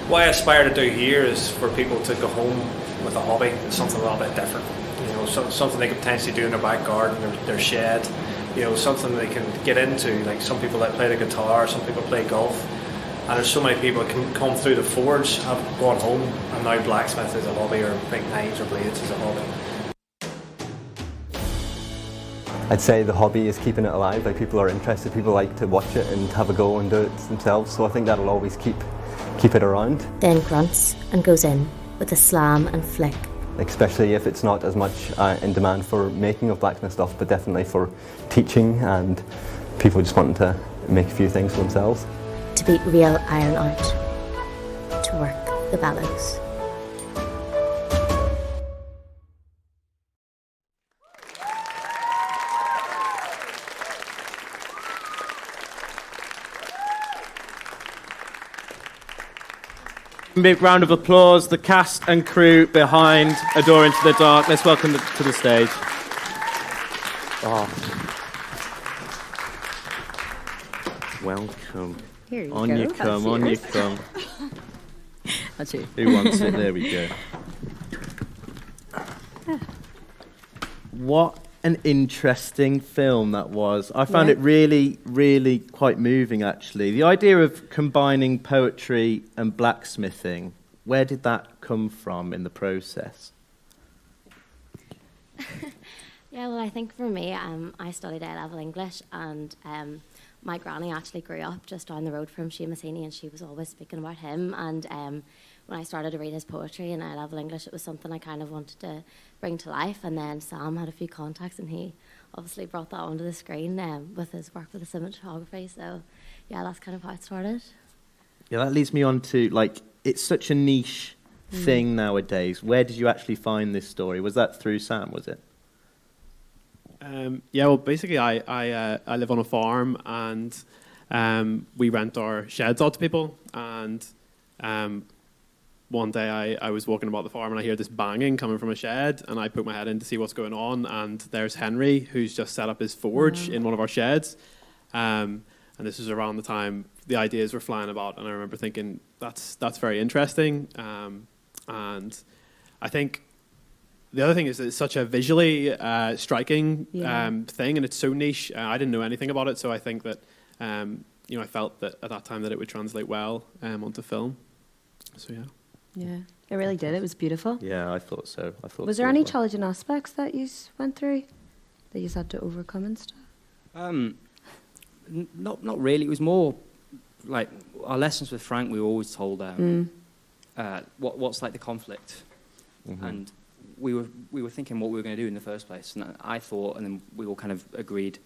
What I aspire to do here is for people to go home with a hobby, something a little bit different. You know, something they could potentially do in their back garden, their shed. You know, something they can get into. Like some people that play the guitar, some people play golf. And there's so many people that can come through the forge, have gone home, and now blacksmith is a hobby, or make knives or blades is a hobby. I'd say the hobby is keeping it alive. Like people are interested, people like to watch it and have a go and do it themselves. So I think that'll always keep it around. Then grunts and goes in with a slam and flick. Especially if it's not as much in demand for making of blacksmith stuff, but definitely for teaching and people just wanting to make a few things for themselves. To beat real iron out, to work the bellows. Big round of applause, the cast and crew behind A Door into the Dark. Let's welcome them to the stage. Oh. Welcome. Here you on go. you come, on you come. That's you. Who wants it? There we go. What an interesting film that was. I found it really, really quite moving, actually. The idea of combining poetry and blacksmithing, where did that come from in the process? Yeah, well, I think for me, I studied A-level English, and my granny actually grew up just down the road from Seamus Heaney, and she was always speaking about him. And when I started to read his poetry in A-level English, it was something I kind of wanted to bring to life. And then Sam had a few contacts, and he obviously brought that onto the screen with his work with the cinematography. So, yeah, that's kind of how it started. Yeah, that leads me on to, like, it's such a niche thing nowadays. Where did you actually find this story? Was that through Sam, was it? Yeah, well, basically, I live on a farm, and we rent our sheds out to people. And one day I was walking about the farm, and I hear this banging coming from a shed, and I put my head in to see what's going on. And there's Henry, who's just set up his forge in one of our sheds. And this was around the time the ideas were flying about, and I remember thinking that's very interesting. And I think the other thing is that it's such a visually striking thing, and it's so niche. I didn't know anything about it, so I think that I felt that at that time that it would translate well onto film. So yeah. It really did. It was beautiful. Yeah, I thought so. Was there any challenging aspects that you went through that you had to overcome and stuff? Not really. It was more like our lessons with Frank. We were always told what's like the conflict, and we were thinking what we were going to do in the first place. And I thought, and then we all kind of agreed,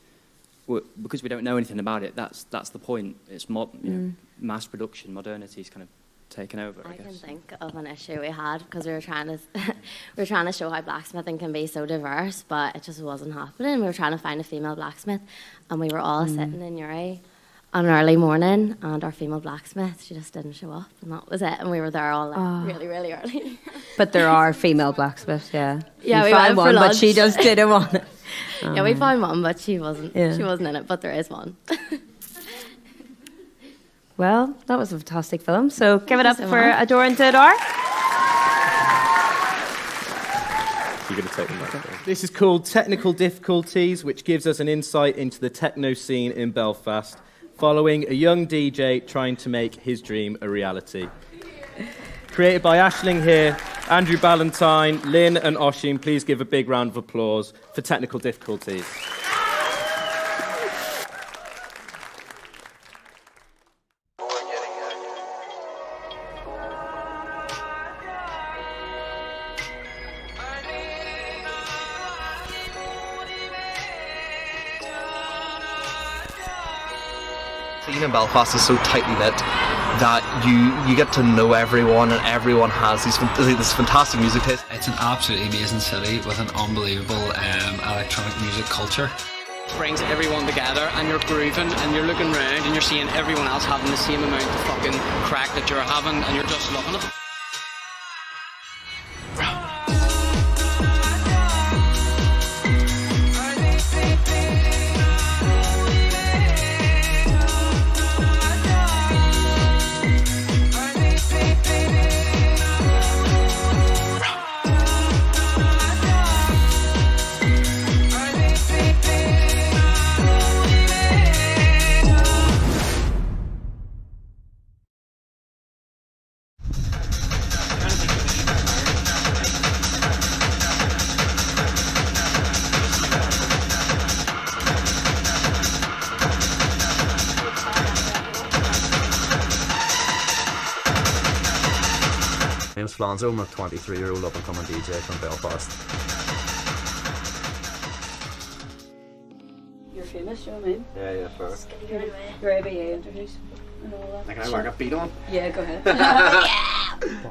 because we don't know anything about it. That's the point. It's mass production, modernity is kind of taken over. I guess. Can think of an issue we had because we were trying to show how blacksmithing can be so diverse, but it just wasn't happening. We were trying to find a female blacksmith, and we were all sitting in Uri on an early morning, and our female blacksmith, she just didn't show up, and that was it. And we were there all really, really early. But there are female blacksmiths, yeah. Yeah, we found went one, for but lunch. she just didn't want it. Yeah, we found one, but she wasn't. Yeah. She wasn't in it. But there is one. Well, that was a fantastic film. So give it up so for much. Adore and Dodor. You're going to take the microphone. This is called Technical Difficulties, which gives us an insight into the techno scene in Belfast, following a young DJ trying to make his dream a reality. Created by Aisling here, Andrew Ballantyne, Lynn and Oisin. Please give a big round of applause for Technical Difficulties. Scene in Belfast is so tightly knit that you get to know everyone, and everyone has this fantastic music taste. It's an absolutely amazing city with an unbelievable electronic music culture. Brings everyone together, and you're grooving and you're looking around and you're seeing everyone else having the same amount of fucking crack that you're having, and you're just loving it. My name's Flonzo. I'm a 23-year-old up-and-coming DJ from Belfast. You're famous, you know what I mean? Yeah, fair. Your ABA interviews and all that. Can I whack a beat on? Yeah, go ahead.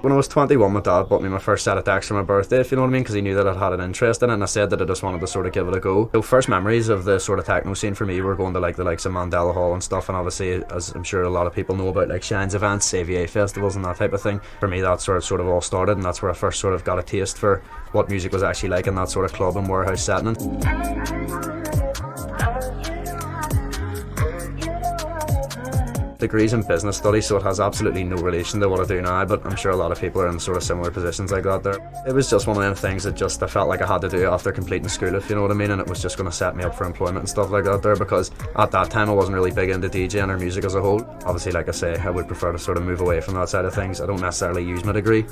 When I was 21, my dad bought me my first set of decks for my birthday, if you know what I mean, because he knew that I'd had an interest in it, and I said that I just wanted to sort of give it a go. So first memories of the sort of techno scene for me were going to like the likes of Mandela Hall and stuff, and obviously, as I'm sure a lot of people know about, like Shines events, AVA festivals and that type of thing. For me, that's where it sort of all started, and that's where I first sort of got a taste for what music was actually like in that sort of club and warehouse setting. Degrees in business studies, so it has absolutely no relation to what I do now, but I'm sure a lot of people are in sort of similar positions like that there. It was just one of them things that just I felt like I had to do after completing school, if you know what I mean, and it was just going to set me up for employment and stuff like that there, because at that time I wasn't really big into DJing or music as a whole. Obviously, like I say, I would prefer to sort of move away from that side of things. I don't necessarily use my degree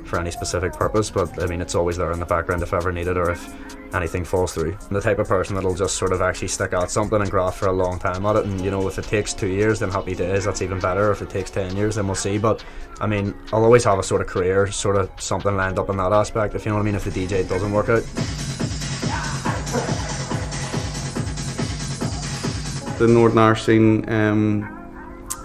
for any specific purpose, but I mean, it's always there in the background if ever needed or if anything falls through. I'm the type of person that'll just sort of actually stick at something and graft for a long time at it, and you know, if it takes 2 years, then happy days, that's even better. If it takes 10 years, then we'll see. But I mean, I'll always have a sort of career, sort of something lined up in that aspect, if you know what I mean, if the DJ doesn't work out. The Northern Irish scene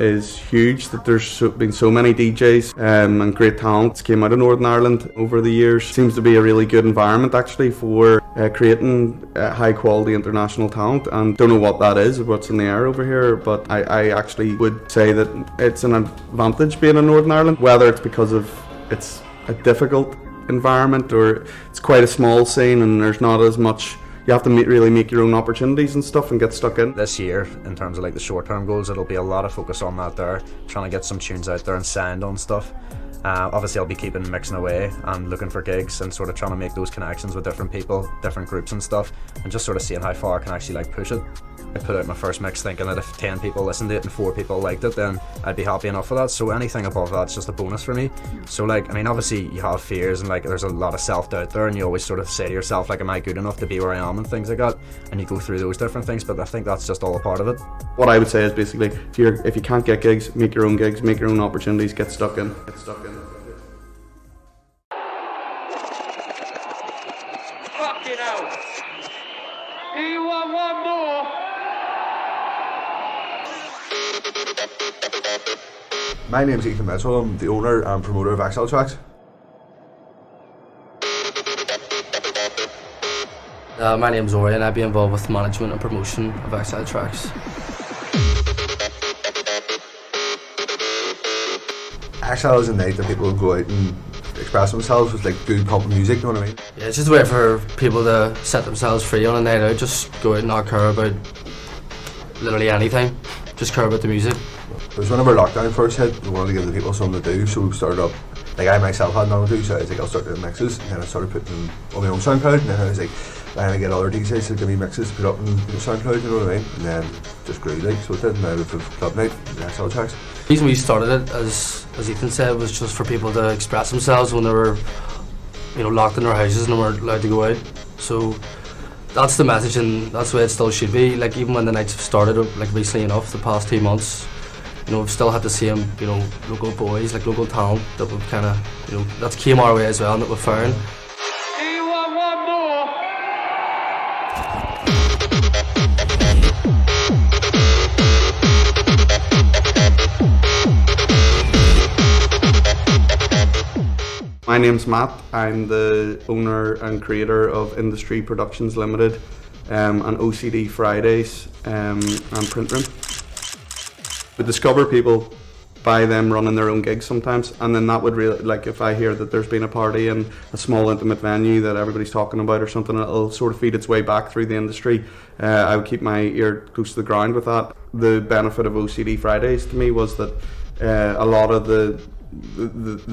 is huge, that there's been so many DJs and great talents came out of Northern Ireland over the years. Seems to be a really good environment actually for creating high quality international talent, and don't know what that is, what's in the air over here, but I actually would say that it's an advantage being in Northern Ireland, whether it's because of it's a difficult environment or it's quite a small scene and there's not as much, you have to really make your own opportunities and stuff and get stuck in. This year, in terms of like the short-term goals, it'll be a lot of focus on that there, trying to get some tunes out there and signed on stuff. Obviously I'll be keeping mixing away and looking for gigs and sort of trying to make those connections with different people, different groups and stuff, and just sort of seeing how far I can actually like push it. I put out my first mix thinking that if 10 people listened to it and 4 people liked it, then I'd be happy enough with that. So anything above that's just a bonus for me. So like, I mean, obviously you have fears and like there's a lot of self-doubt there, and you always sort of say to yourself like, am I good enough to be where I am and things like that, and you go through those different things, but I think that's just all a part of it. What I would say is basically, if you can't get gigs, make your own gigs, make your own opportunities, get stuck in. Fucking hell. You want one more? My name's Ethan Mitchell. I'm the owner and promoter of Exile Tracks. My name's Ori and I'd be involved with management and promotion of Exile Tracks. Exile is a night that people will go out and express themselves with like good pop music, you know what I mean? Yeah, it's just a way for people to set themselves free on a night out, just go out and not care about literally anything, just care about the music. It was whenever lockdown first hit, we wanted to give the people something to do, so we started up, like I myself had nothing to do, so I was like, I'll start doing mixes, and then I started putting them on my own SoundCloud, and then I was like, I'm going to get other DJs to give me mixes to put up on SoundCloud, you know what I mean? And then just grew like, so it did, and now we've Club Night, the Exile Tracks. The reason we started it, as Ethan said, was just for people to express themselves when they were, locked in their houses and weren't allowed to go out. So that's the message, and that's the way it still should be. Like even when the nights have started, like recently enough, the past 2 months, we've still had the same, local boys, like local talent that we've kind of, that's came our way as well, and that we've found. You want one more? My name's Matt. I'm the owner and creator of Industry Productions Limited and OCD Fridays and Print Room. We discover people by them running their own gigs sometimes, and then that would really, like if I hear that there's been a party in a small intimate venue that everybody's talking about or something, it'll sort of feed its way back through the industry. I would keep my ear close to the ground with that. The benefit of OCD Fridays to me was that a lot of the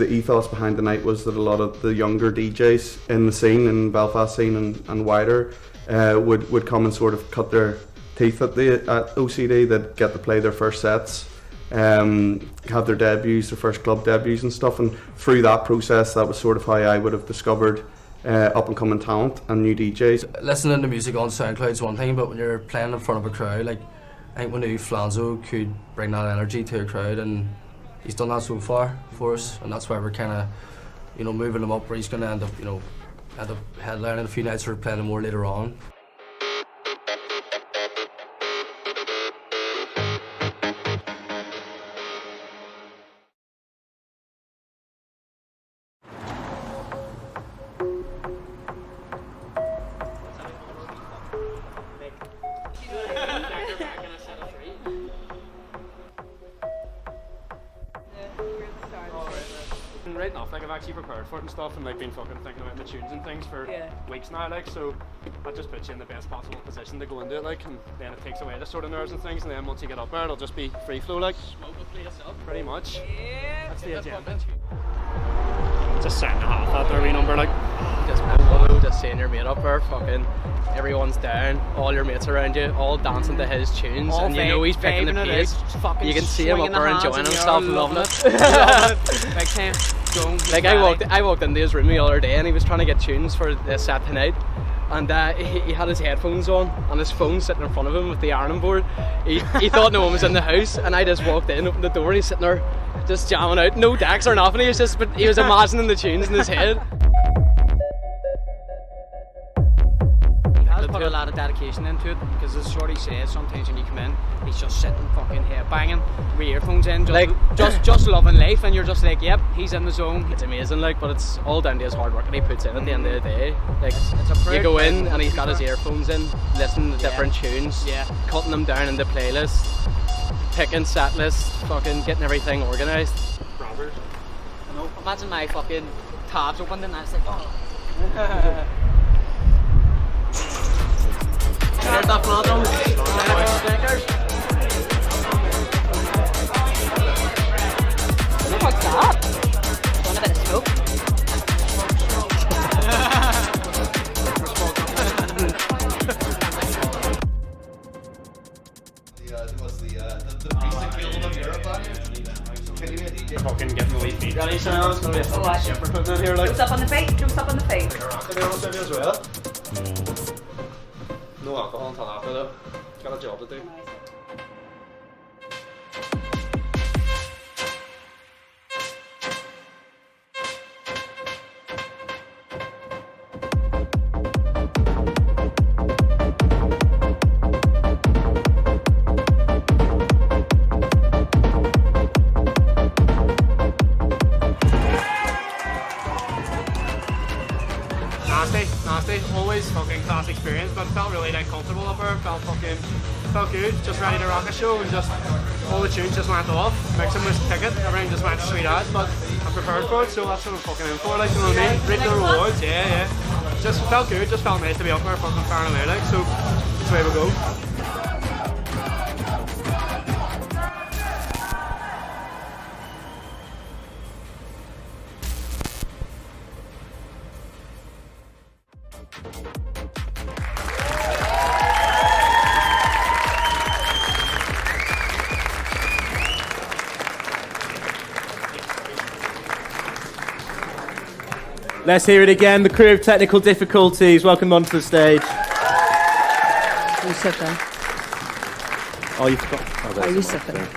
ethos behind the night was that a lot of the younger DJs in the scene, in Belfast scene and wider, would come and sort of cut their teeth at OCD. They'd get to play their first sets, have their debuts, their first club debuts and stuff, and through that process that was sort of how I would have discovered up and coming talent and new DJs. Listening to music on SoundCloud is one thing, but when you're playing in front of a crowd, like I think we knew Flanzo could bring that energy to a crowd, and he's done that so far for us, and that's why we're kind of, moving him up where he's going to end up headlining a few nights or playing more later on. Right off, like I've actually prepared for it and stuff, and like been fucking thinking about the tunes and things for weeks now, like, so that just puts you in the best possible position to go into it, like, and then it takes away the sort of nerves and things, and then once you get up there, it'll just be free flow, like. Smoke the place up. Pretty much. Yeah. That's the agenda. It's a second and a half that there, number, like. Just seeing your mate up there, fucking everyone's down, all your mates around you, all dancing to his tunes, all and you know he's picking the pace. You can see him up there enjoying himself, loving it. Big time. Like I walked into his room the other day and he was trying to get tunes for the set tonight, and he had his headphones on and his phone sitting in front of him with the ironing board. He thought no one was in the house, and I just walked in, opened the door, and he's sitting there just jamming out, no decks or nothing. He was imagining the tunes in his head. Put a lot of dedication into it, because as Shorty says, sometimes when you come in, he's just sitting fucking head banging with earphones in, just loving life, and you're just like, yep, he's in the zone. It's amazing, like, but it's all down to his hard work that he puts in at the end of the day. Like, you go in and he's got his earphones in, listening to different tunes, cutting them down into playlists, picking set lists, fucking getting everything organised. Robert, imagine my fucking tabs opened and I was like, oh. There's that flood drum. Speakers. What's that? Want a bit of smoke? Fucking getting the lead beat ready, so it's going to be a fucking ship we're putting in here. Like. Jumps up on the feet, jumps up on the feet. To be honest with you as well. No alcohol until after though. Got a job to do. Nasty, always fucking class experience, but felt really like comfortable up there, felt good, just ready to rock a show, and just all the tunes just went off, mixing with ticket, everything just went sweet out, but I'm prepared for it, so that's what I'm fucking in for, like, you know what I mean? Reap the rewards, yeah. Just felt good, just felt nice to be up there fucking firing away, like, so that's the way we go. Let's hear it again. The crew of technical difficulties. Welcome onto the stage. You sit there. Oh, you forgot. Oh, you sit there.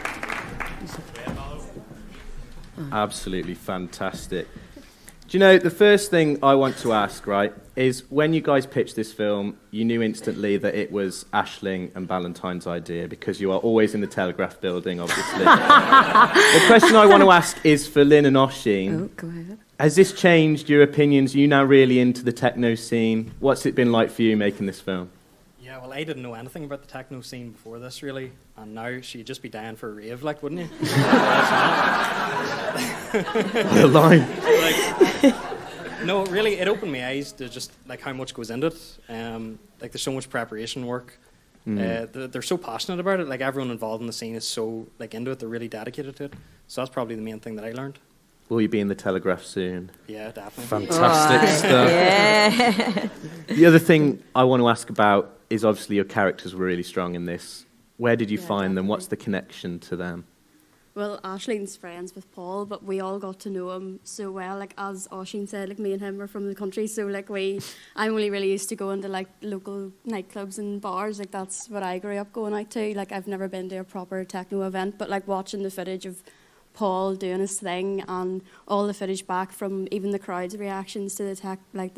Absolutely fantastic. Do you know, the first thing I want to ask, right, is when you guys pitched this film, you knew instantly that it was Aisling and Ballantyne's idea because you are always in the Telegraph building, obviously. The question I want to ask is for Lynn and Oisin. Oh, go ahead. Has this changed your opinions? Are you now really into the techno scene? What's it been like for you making this film? Yeah, well, I didn't know anything about the techno scene before this, really. And now she'd just be dying for a rave, like, wouldn't you? You're lying. No, really, it opened my eyes to just, like, how much goes into it. Like, there's so much preparation work. They're so passionate about it. Like, everyone involved in the scene is so, like, into it. They're really dedicated to it. So that's probably the main thing that I learned. Will you be in the Telegraph soon? Yeah, definitely. Fantastic stuff. Yeah. The other thing I want to ask about is obviously your characters were really strong in this. Where did you find them? What's the connection to them? Well, Aisling's friends with Paul, but we all got to know him so well. Like, as Oisin said, like, me and him are from the country, so, like, I'm only really used to going to, like, local nightclubs and bars. Like, that's what I grew up going out to. Like, I've never been to a proper techno event, but, like, watching the footage of Paul doing his thing and all the footage back from even the crowd's reactions to the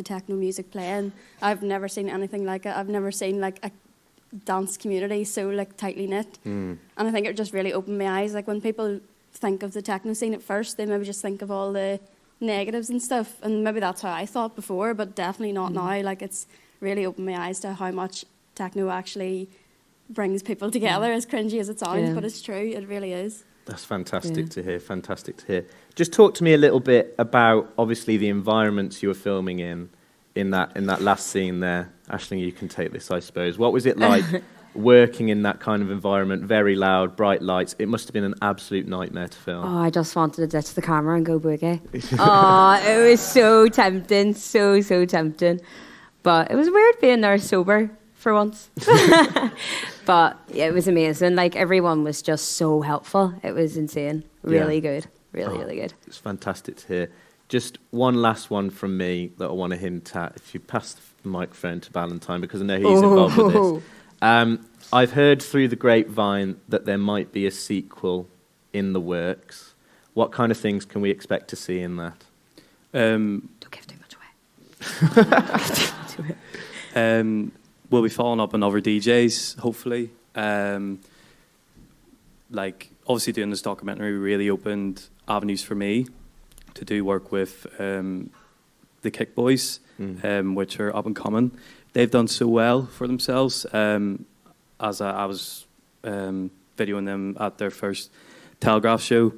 techno music playing, I've never seen anything like it. I've never seen, like, a dance community so, like, tightly knit. And I think it just really opened my eyes. Like, when people think of the techno scene at first, they maybe just think of all the negatives and stuff, and maybe that's how I thought before, but definitely not now. Like, it's really opened my eyes to how much techno actually brings people together, as cringy as it sounds, but it's true, it really is. That's fantastic to hear, fantastic to hear. Just talk to me a little bit about, obviously, the environments you were filming in that last scene there. Aisling, you can take this, I suppose. What was it like working in that kind of environment, very loud, bright lights? It must have been an absolute nightmare to film. Oh, I just wanted to ditch the camera and go boogie. Oh, it was so tempting, so tempting. But it was weird being there sober for once. But yeah, it was amazing. Like, everyone was just so helpful. It was insane. Really good. Really good. It's fantastic to hear. Just one last one from me that I want to hint at. If you pass the microphone to Ballantyne, because I know he's involved with this. I've heard through the grapevine that there might be a sequel in the works. What kind of things can we expect to see in that? Don't give too much away. We'll be following up on other DJs, hopefully. Like, obviously doing this documentary really opened avenues for me to do work with the Kick Boys, which are up and coming. They've done so well for themselves. As I was videoing them at their first Telegraph show,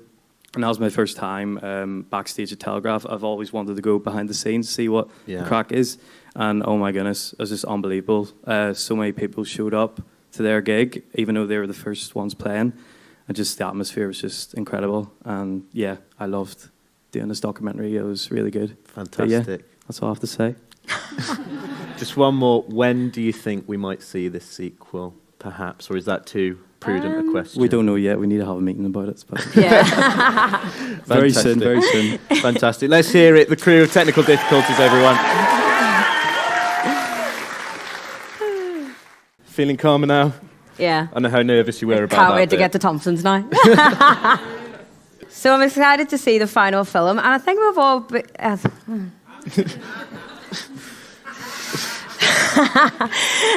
And that was my first time backstage at Telegraph. I've always wanted to go behind the scenes, see what the crack is. And oh my goodness, it was just unbelievable. So many people showed up to their gig, even though they were the first ones playing. And just the atmosphere was just incredible. And yeah, I loved doing this documentary. It was really good. Fantastic. Yeah, that's all I have to say. Just one more. When do you think we might see this sequel, perhaps? Or is that too prudent a question? We don't know yet. We need to have a meeting about it. But Yeah. very soon, very soon. Fantastic. Let's hear it. The crew of Technical Difficulties, everyone. Feeling calmer now? Yeah. I know how nervous you were about Can't that wait to bit. get to Thompson's now. So I'm excited to see the final film, and I think we've all...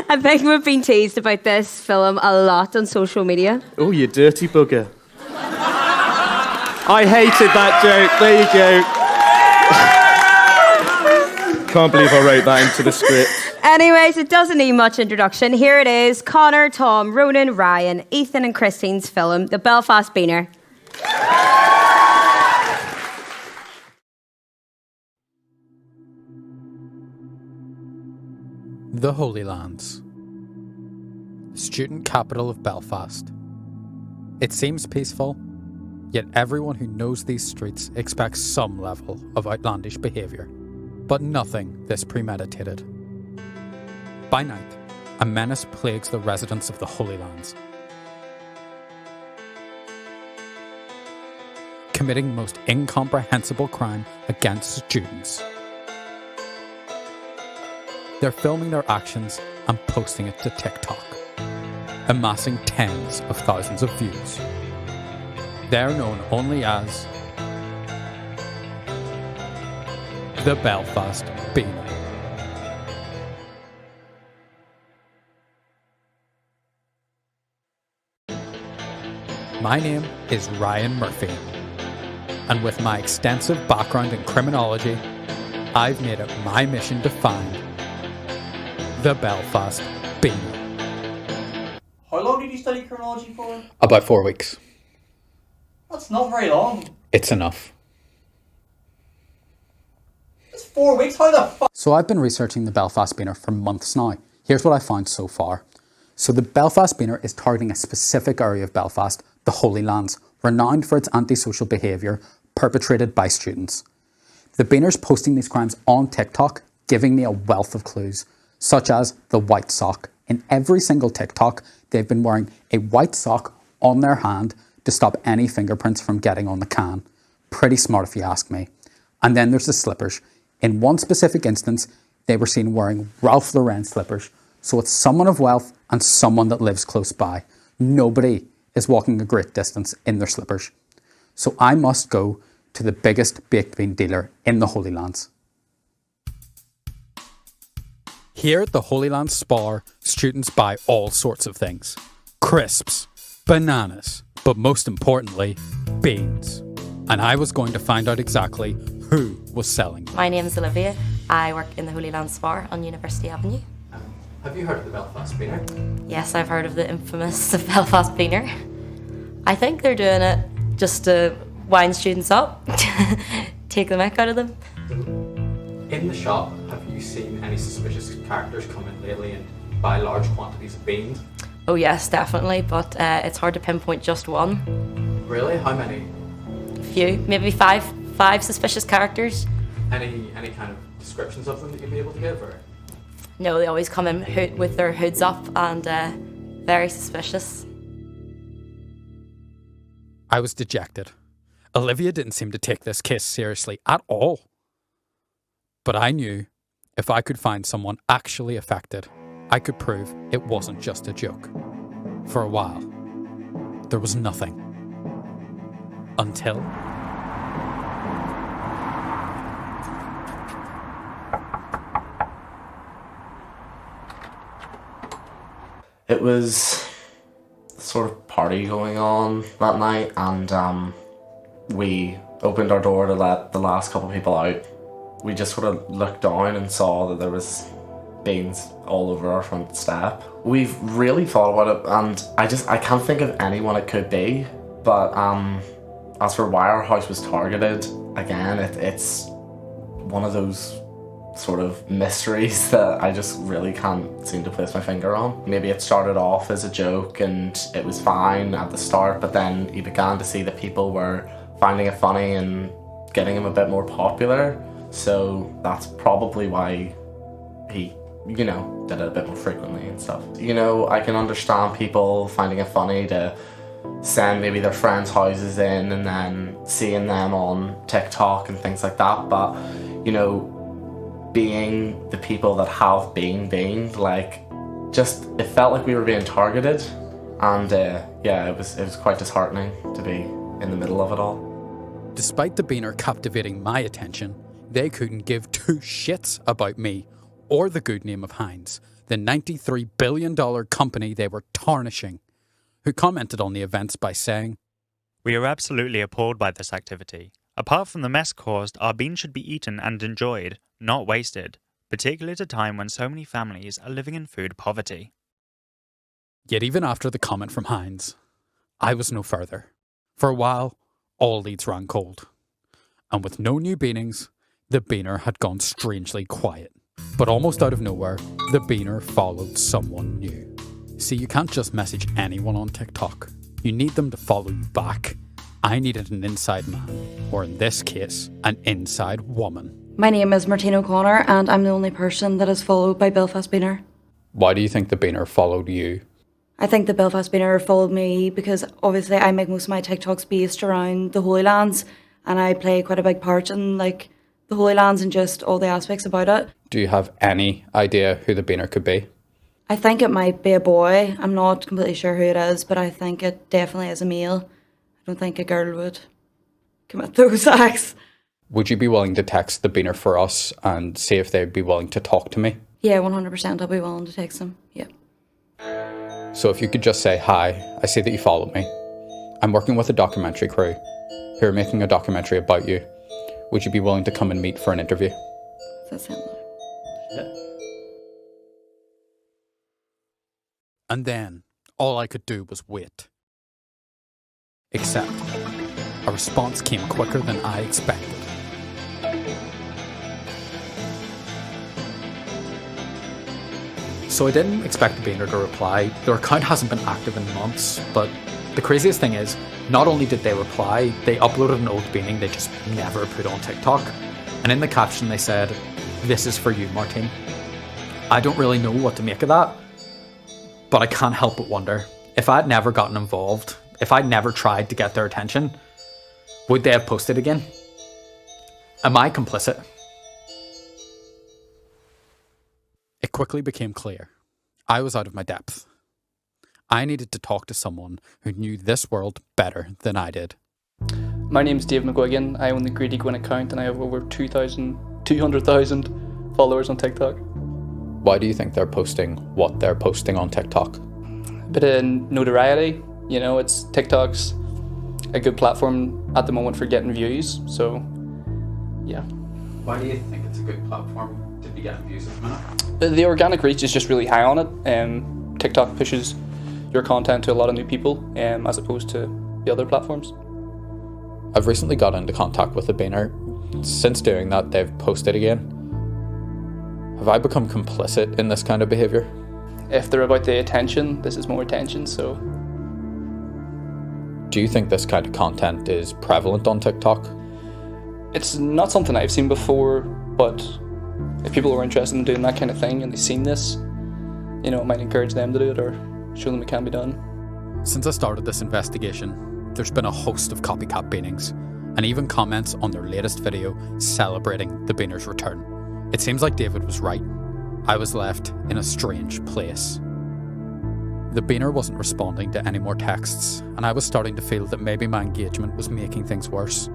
I think we've been teased about this film a lot on social media. Oh, you dirty bugger. I hated that joke. There you go. Can't believe I wrote that into the script. Anyways, it doesn't need much introduction. Here it is. Connor, Tom, Ronan, Ryan, Ethan and Christine's film, The Belfast Beaner. The Holy Lands, student capital of Belfast. It seems peaceful, yet everyone who knows these streets expects some level of outlandish behaviour, but nothing this premeditated. By night, a menace plagues the residents of the Holy Lands, committing most incomprehensible crime against students. They're filming their actions and posting it to TikTok, amassing tens of thousands of views. They're known only as the Belfast Beaner. My name is Ryan Murphy, and with my extensive background in criminology, I've made it my mission to find the Belfast Beaner. How long did you study criminology for? About 4 weeks. That's not very long. It's enough. It's 4 weeks? How the fuck? So I've been researching the Belfast Beaner for months now. Here's what I found so far. So the Belfast Beaner is targeting a specific area of Belfast, the Holy Lands, renowned for its antisocial behaviour perpetrated by students. The Beaner's posting these crimes on TikTok, giving me a wealth of clues, such as the white sock. In every single TikTok, they've been wearing a white sock on their hand to stop any fingerprints from getting on the can. Pretty smart if you ask me. And then there's the slippers. In one specific instance, they were seen wearing Ralph Lauren slippers. So it's someone of wealth and someone that lives close by. Nobody is walking a great distance in their slippers. So I must go to the biggest baked bean dealer in the Holy Lands. Here at the Holy Land Spar, students buy all sorts of things. Crisps, bananas, but most importantly, beans. And I was going to find out exactly who was selling them. My name is Olivia. I work in the Holy Land Spar on University Avenue. Have you heard of the Belfast Beaner? Yes, I've heard of the infamous Belfast Beaner. I think they're doing it just to wind students up, take the mick out of them. In the shop, have you seen any suspicious characters come in lately and buy large quantities of beans? Oh yes, definitely, but it's hard to pinpoint just one. Really? How many? A few, maybe five suspicious characters. Any kind of descriptions of them that you'd be able to give, or? No, they always come in with their hoods up and very suspicious. I was dejected. Olivia didn't seem to take this case seriously at all. But I knew if I could find someone actually affected, I could prove it wasn't just a joke. For a while, there was nothing. Until... It was sort of party going on that night, and we opened our door to let the last couple of people out. We just sort of looked down and saw that there was beans all over our front step. We've really thought about it, and I can't think of anyone it could be, but As for why our house was targeted, again, it's one of those sort of mysteries that I just really can't seem to place my finger on. Maybe it started off as a joke and it was fine at the start, but then he began to see that people were finding it funny and getting him a bit more popular. So that's probably why he, did it a bit more frequently and stuff. I can understand people finding it funny to send maybe their friends' houses in and then seeing them on TikTok and things like that, but being the people that have been like, just it felt like we were being targeted, and it was quite disheartening to be in the middle of it all. Despite the Beaner captivating my attention, they couldn't give two shits about me or the good name of Heinz, the $93 billion company they were tarnishing, who commented on the events by saying, "We are absolutely appalled by this activity. Apart from the mess caused, our beans should be eaten and enjoyed, not wasted, particularly at a time when so many families are living in food poverty." Yet even after the comment from Heinz, I was no further. For a while, all leads ran cold. And with no new beanings, the Beaner had gone strangely quiet. But almost out of nowhere, the Beaner followed someone new. See, you can't just message anyone on TikTok. You need them to follow you back. I needed an inside man, or in this case, an inside woman. My name is Martine O'Connor, and I'm the only person that is followed by Belfast Beaner. Why do you think the Beaner followed you? I think the Belfast Beaner followed me because obviously I make most of my TikToks based around the Holy Lands, and I play quite a big part in the Holy Lands and just all the aspects about it. Do you have any idea who the Beaner could be? I think it might be a boy. I'm not completely sure who it is, but I think it definitely is a male. I don't think a girl would commit those acts. Would you be willing to text the Beaner for us and see if they'd be willing to talk to me? Yeah, 100% I'll be willing to text them, yeah. So if you could just say, "Hi, I see that you followed me. I'm working with a documentary crew who are making a documentary about you. Would you be willing to come and meet for an interview?" Does that sound like? Yeah. And then all I could do was wait. Except a response came quicker than I expected. So I didn't expect the Beaner to reply. Their account hasn't been active in months, but the craziest thing is, not only did they reply, they uploaded an old beaning they just never put on TikTok. And in the caption they said, "This is for you, Martine." I don't really know what to make of that, but I can't help but wonder, if I'd never gotten involved, if I'd never tried to get their attention, would they have posted again? Am I complicit? It quickly became clear. I was out of my depth. I needed to talk to someone who knew this world better than I did. My name's Dave McGuigan. I own the Greedy Gwyn account and I have over 200,000 followers on TikTok. Why do you think they're posting what they're posting on TikTok? A bit of notoriety. It's TikTok's a good platform at the moment for getting views. So, yeah. Why do you think it's a good platform to be getting views at the minute? The organic reach is just really high on it. TikTok pushes your content to a lot of new people as opposed to the other platforms. I've recently got into contact with the Beaner. Since doing that, they've posted again. Have I become complicit in this kind of behaviour? If they're about the attention, this is more attention, so... Do you think this kind of content is prevalent on TikTok? It's not something I've seen before, but if people are interested in doing that kind of thing and they've seen this, it might encourage them to do it or show them it can be done. Since I started this investigation, there's been a host of copycat beanings, and even comments on their latest video celebrating the Beaner's return. It seems like David was right. I was left in a strange place. The Beaner wasn't responding to any more texts, and I was starting to feel that maybe my engagement was making things worse.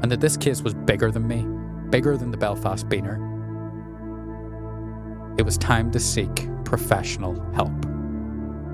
And that this case was bigger than me, bigger than the Belfast Beaner. It was time to seek professional help.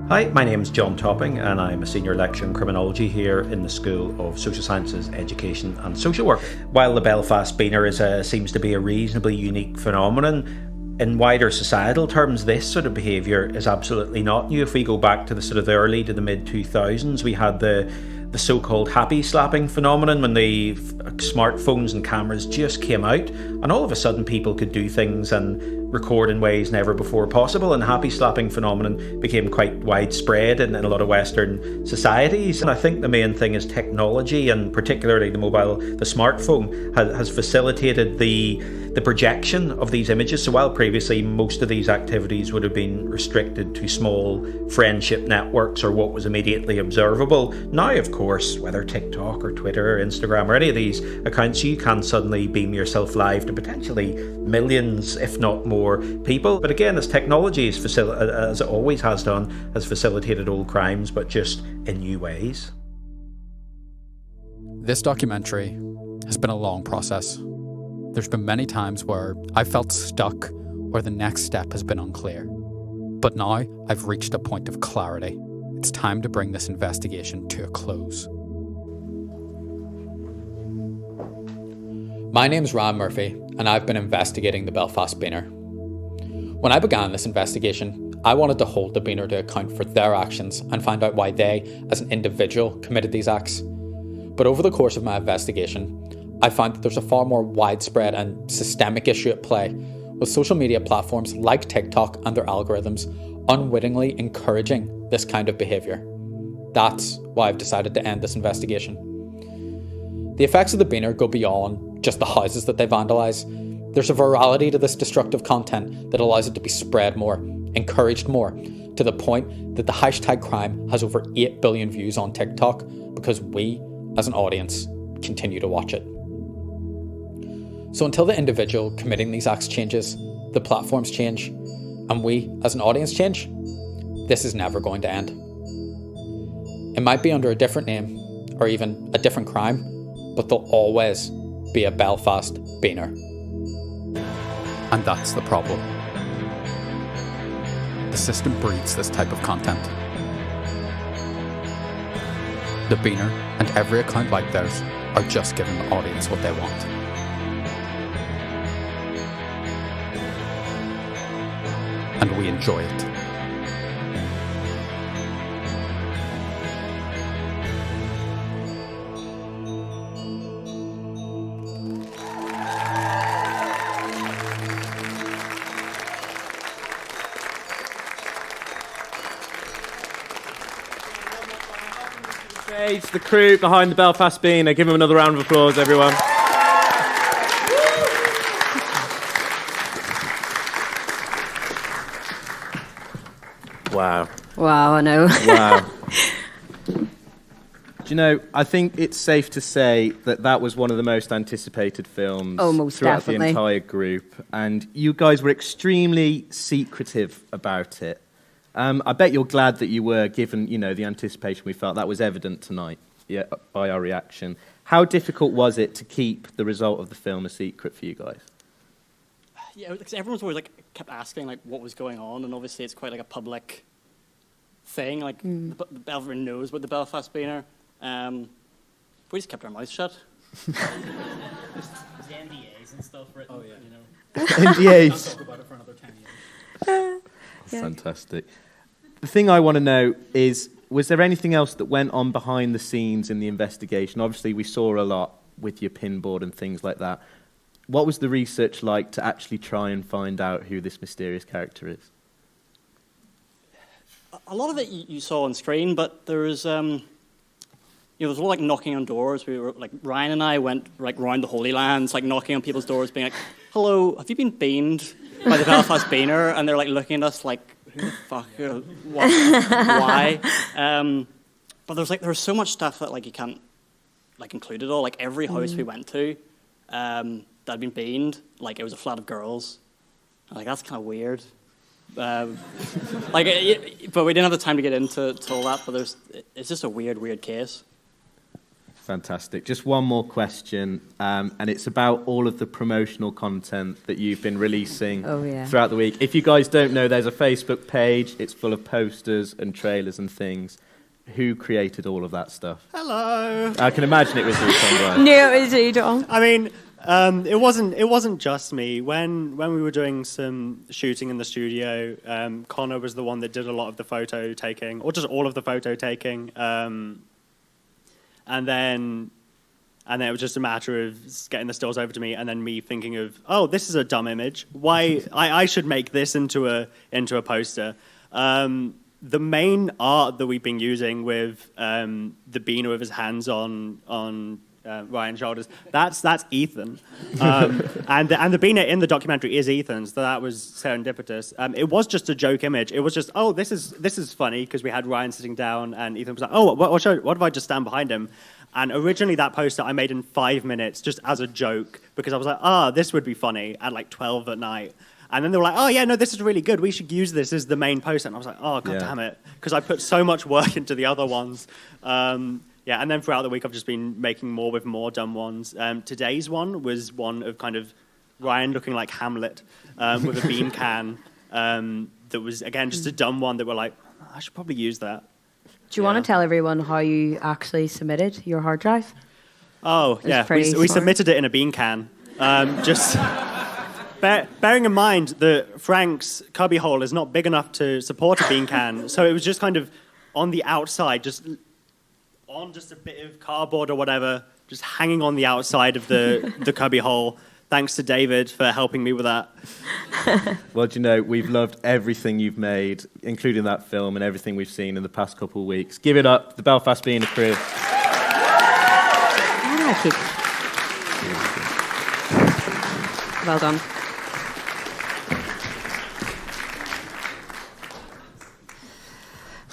Hi, my name is John Topping and I'm a senior lecturer in criminology here in the School of Social Sciences, Education and Social Work. While the Belfast Beaner seems to be a reasonably unique phenomenon, in wider societal terms this sort of behaviour is absolutely not new. If we go back to the early to the mid-2000s, we had the the so-called happy slapping phenomenon, when the smartphones and cameras just came out, and all of a sudden people could do things and record in ways never before possible, and happy slapping phenomenon became quite widespread in a lot of Western societies. And I think the main thing is technology, and particularly the smartphone has facilitated the projection of these images. So while previously most of these activities would have been restricted to small friendship networks or what was immediately observable, now of course, whether TikTok or Twitter or Instagram or any of these accounts, you can suddenly beam yourself live to potentially millions, if not more, people. But again, as technology as it always has done, has facilitated old crimes, but just in new ways. This documentary has been a long process. There's been many times where I felt stuck or the next step has been unclear. But now I've reached a point of clarity. It's time to bring this investigation to a close. My name's Ryan Murphy, and I've been investigating the Belfast Beaner. When I began this investigation, I wanted to hold the Beaner to account for their actions and find out why they, as an individual, committed these acts. But over the course of my investigation, I found that there's a far more widespread and systemic issue at play, with social media platforms like TikTok and their algorithms unwittingly encouraging this kind of behaviour. That's why I've decided to end this investigation. The effects of the Beaner go beyond just the houses that they vandalise. There's a virality to this destructive content that allows it to be spread more, encouraged more, to the point that the hashtag crime has over 8 billion views on TikTok because we, as an audience, continue to watch it. So until the individual committing these acts changes, the platforms change, and we, as an audience, change, this is never going to end. It might be under a different name, or even a different crime, but there'll always be a Belfast Beaner. And that's the problem. The system breeds this type of content. The Beaner and every account like theirs are just giving the audience what they want. And we enjoy it. The crew behind the Belfast Beaner. Give them another round of applause, everyone. Wow. Wow, I know. Wow. Do you know, I think it's safe to say that that was one of the most anticipated films most throughout definitely. the entire group. And you guys were extremely secretive about it. I bet you're glad that you were, given, you know, the anticipation we felt. That was evident tonight, yeah, by our reaction. How difficult was it to keep the result of the film a secret for you guys? Yeah, because everyone's always like kept asking like what was going on, and obviously it's quite like a public thing. Like everyone knows about the Belfast Beaner. We just kept our mouths shut. There's NDAs and stuff written. Oh yeah, you know. NDAs. I'll talk about it for another 10 years. Yeah. Fantastic. The thing I want to know is, was there anything else that went on behind the scenes in the investigation? Obviously, we saw a lot with your pinboard and things like that. What was the research like to actually try and find out who this mysterious character is? A lot of it you saw on screen, but there was, there was a lot like knocking on doors. We were like Ryan and I went like round the Holy Lands, like knocking on people's doors, being like, "Hello, have you been beamed by the Belfast Beaner?" And they're like looking at us like, "Who the fuck? What? Why?" But there was so much stuff that like you can't like include it all. Like every house we went to, that had been beamed, like it was a flat of girls. Like that's kind of weird. But we didn't have the time to get into all that. But it's just a weird case. Fantastic. Just one more question, and it's about all of the promotional content that you've been releasing throughout the week. If you guys don't know, there's a Facebook page. It's full of posters and trailers and things. Who created all of that stuff? Hello. I can imagine it was you, Conrad. No, it was you, John. I mean, it wasn't just me. When we were doing some shooting in the studio, Connor was the one that did a lot of the photo taking, or just all of the photo taking. and then it was just a matter of getting the stills over to me, and then me thinking of, oh, this is a dumb image. Why I should make this into a poster. The main art that we've been using with the beaner with his hands on Ryan's shoulders, that's Ethan, and the beaner in the documentary is Ethan's. So that was serendipitous. It was just a joke image. It was just, oh, this is funny, because we had Ryan sitting down, and Ethan was like, oh, what if I just stand behind him? And originally that poster I made in 5 minutes just as a joke, because I was like, this would be funny at like 12 at night. And then they were like, oh, yeah, no, this is really good. We should use this as the main poster. And I was like, oh, God damn it. Because I put so much work into the other ones. Yeah, and then throughout the week, I've just been making more with more dumb ones. Today's one was one of kind of Ryan looking like Hamlet with a bean can. That was, again, just a dumb one that we're like, I should probably use that. Do you want to tell everyone how you actually submitted your hard drive? Oh, yeah. We submitted it in a bean can. Just bearing in mind that Frank's cubbyhole is not big enough to support a bean can, so it was just kind of on the outside, just on just a bit of cardboard or whatever, just hanging on the outside of the cubbyhole. Thanks to David for helping me with that. Well, do you know, we've loved everything you've made, including that film and everything we've seen in the past couple of weeks. Give it up, the Belfast Beaner crew. Well done.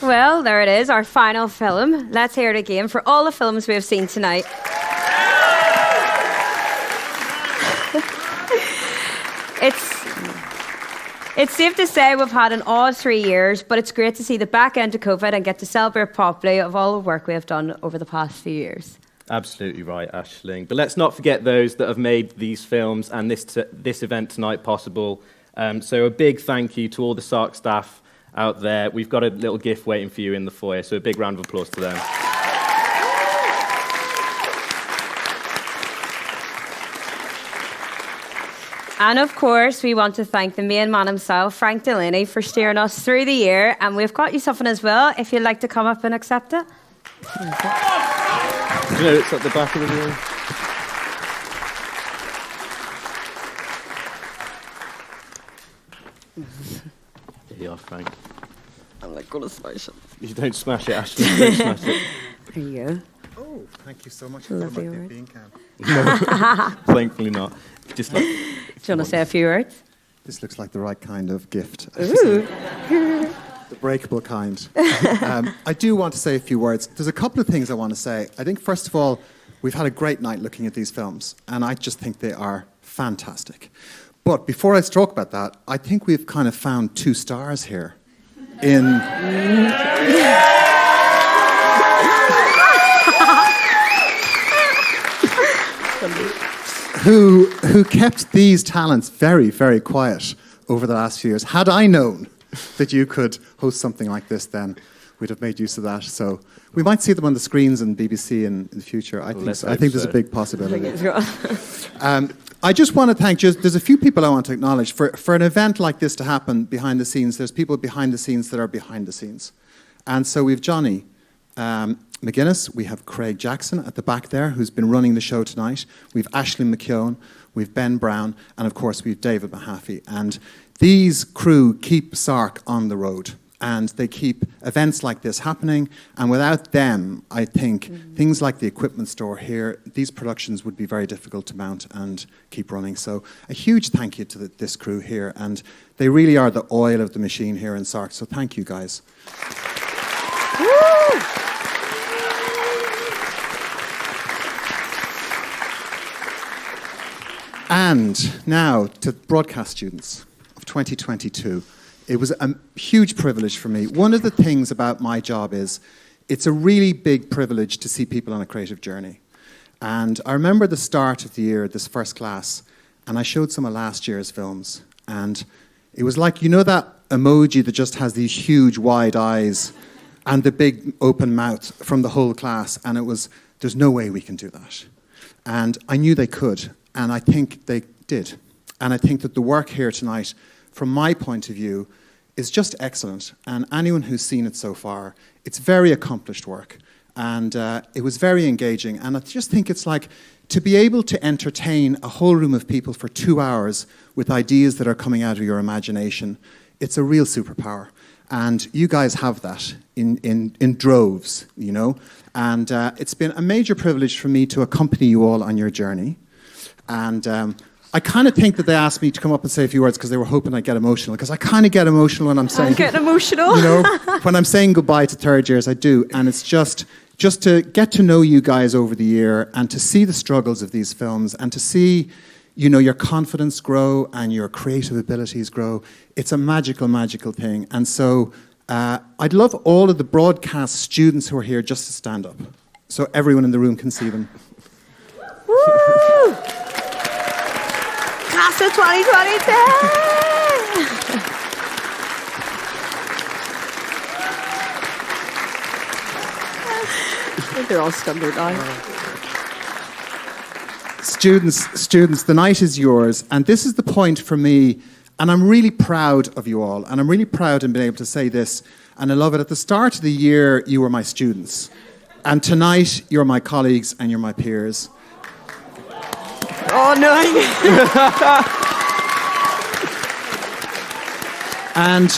Well, there it is, our final film. Let's hear it again for all the films we have seen tonight. It's safe to say we've had an odd 3 years, but it's great to see the back end of COVID and get to celebrate properly of all the work we have done over the past few years. Absolutely right, Aisling. But let's not forget those that have made these films and this event tonight possible. So a big thank you to all the SARC staff out there. We've got a little gift waiting for you in the foyer, so a big round of applause to them. And of course, we want to thank the main man himself, Frank Delaney, for steering us through the year. And we've got you something as well, if you'd like to come up and accept it. You know, it's at the back of the room. There you are, Frank. I'm like, going to smash it. You don't smash it, Ashley. Don't smash it. There you go. Oh, thank you so much for Lovely my word. bean can. No, thankfully not. Just like, do you want to say a few words? This looks like the right kind of gift. Ooh. The breakable kind. I do want to say a few words. There's a couple of things I want to say. I think, first of all, we've had a great night looking at these films, and I just think they are fantastic. But before I talk about that, I think we've kind of found 2 stars here in... who kept these talents very, very quiet over the last few years. Had I known that you could host something like this, then we'd have made use of that. So we might see them on the screens in BBC in the future. I think so. I think there's a big possibility. I just want to thank, there's a few people I want to acknowledge. For an event like this to happen behind the scenes, there's people behind the scenes that are behind the scenes. And so we've Johnny McGuinness, we have Craig Jackson at the back there, who's been running the show tonight. We've Aisling McKeown, we've Ben Brown, and of course we've David Mahaffey. And these crew keep SARC on the road, and they keep events like this happening. And without them, I think things like the equipment store here, these productions would be very difficult to mount and keep running. So a huge thank you to this crew here, and they really are the oil of the machine here in SARC. So thank you, guys. And now to broadcast students of 2022. It was a huge privilege for me. One of the things about my job is it's a really big privilege to see people on a creative journey. And I remember the start of the year, this first class, and I showed some of last year's films. And it was like, you know that emoji that just has these huge wide eyes and the big open mouth from the whole class? And it was, there's no way we can do that. And I knew they could. And I think they did. And I think that the work here tonight, from my point of view, is just excellent. And anyone who's seen it so far, it's very accomplished work. And it was very engaging. And I just think it's like to be able to entertain a whole room of people for 2 hours with ideas that are coming out of your imagination, it's a real superpower. And you guys have that in droves, you know. And it's been a major privilege for me to accompany you all on your journey. And I kind of think that they asked me to come up and say a few words because they were hoping I'd get emotional. Because I kind of get emotional when I'm saying... I'm getting emotional. You know, when I'm saying goodbye to third years, I do. And it's just to get to know you guys over the year and to see the struggles of these films and to see, you know, your confidence grow and your creative abilities grow. It's a magical, magical thing. And so I'd love all of the broadcast students who are here just to stand up so everyone in the room can see them. Woo! Class of 2022! They're all stumbled now. Students, the night is yours, and this is the point for me, and I'm really proud of you all, and I'm really proud in being able to say this, and I love it. At the start of the year, you were my students, and tonight, you're my colleagues and you're my peers. Oh, no. And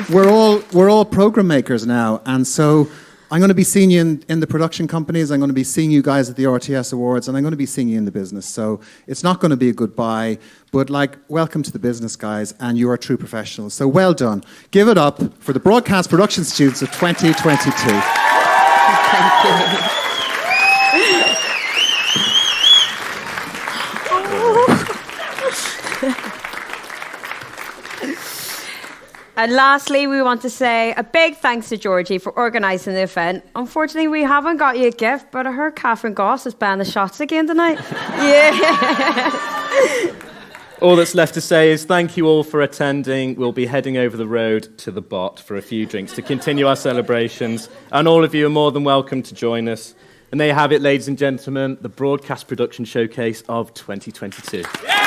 we're all program makers now, and so I'm going to be seeing you in the production companies, I'm going to be seeing you guys at the RTS Awards, and I'm going to be seeing you in the business. So it's not going to be a goodbye, but like, welcome to the business, guys, and you are true professionals. So well done. Give it up for the broadcast production students of 2022. Thank you. And lastly, we want to say a big thanks to Georgie for organising the event. Unfortunately, we haven't got you a gift, but I heard Catherine Goss is banning the shots again tonight. Yeah. All that's left to say is thank you all for attending. We'll be heading over the road to the Bot for a few drinks to continue our celebrations. And all of you are more than welcome to join us. And there you have it, ladies and gentlemen, the Broadcast Production Showcase of 2022. Yeah!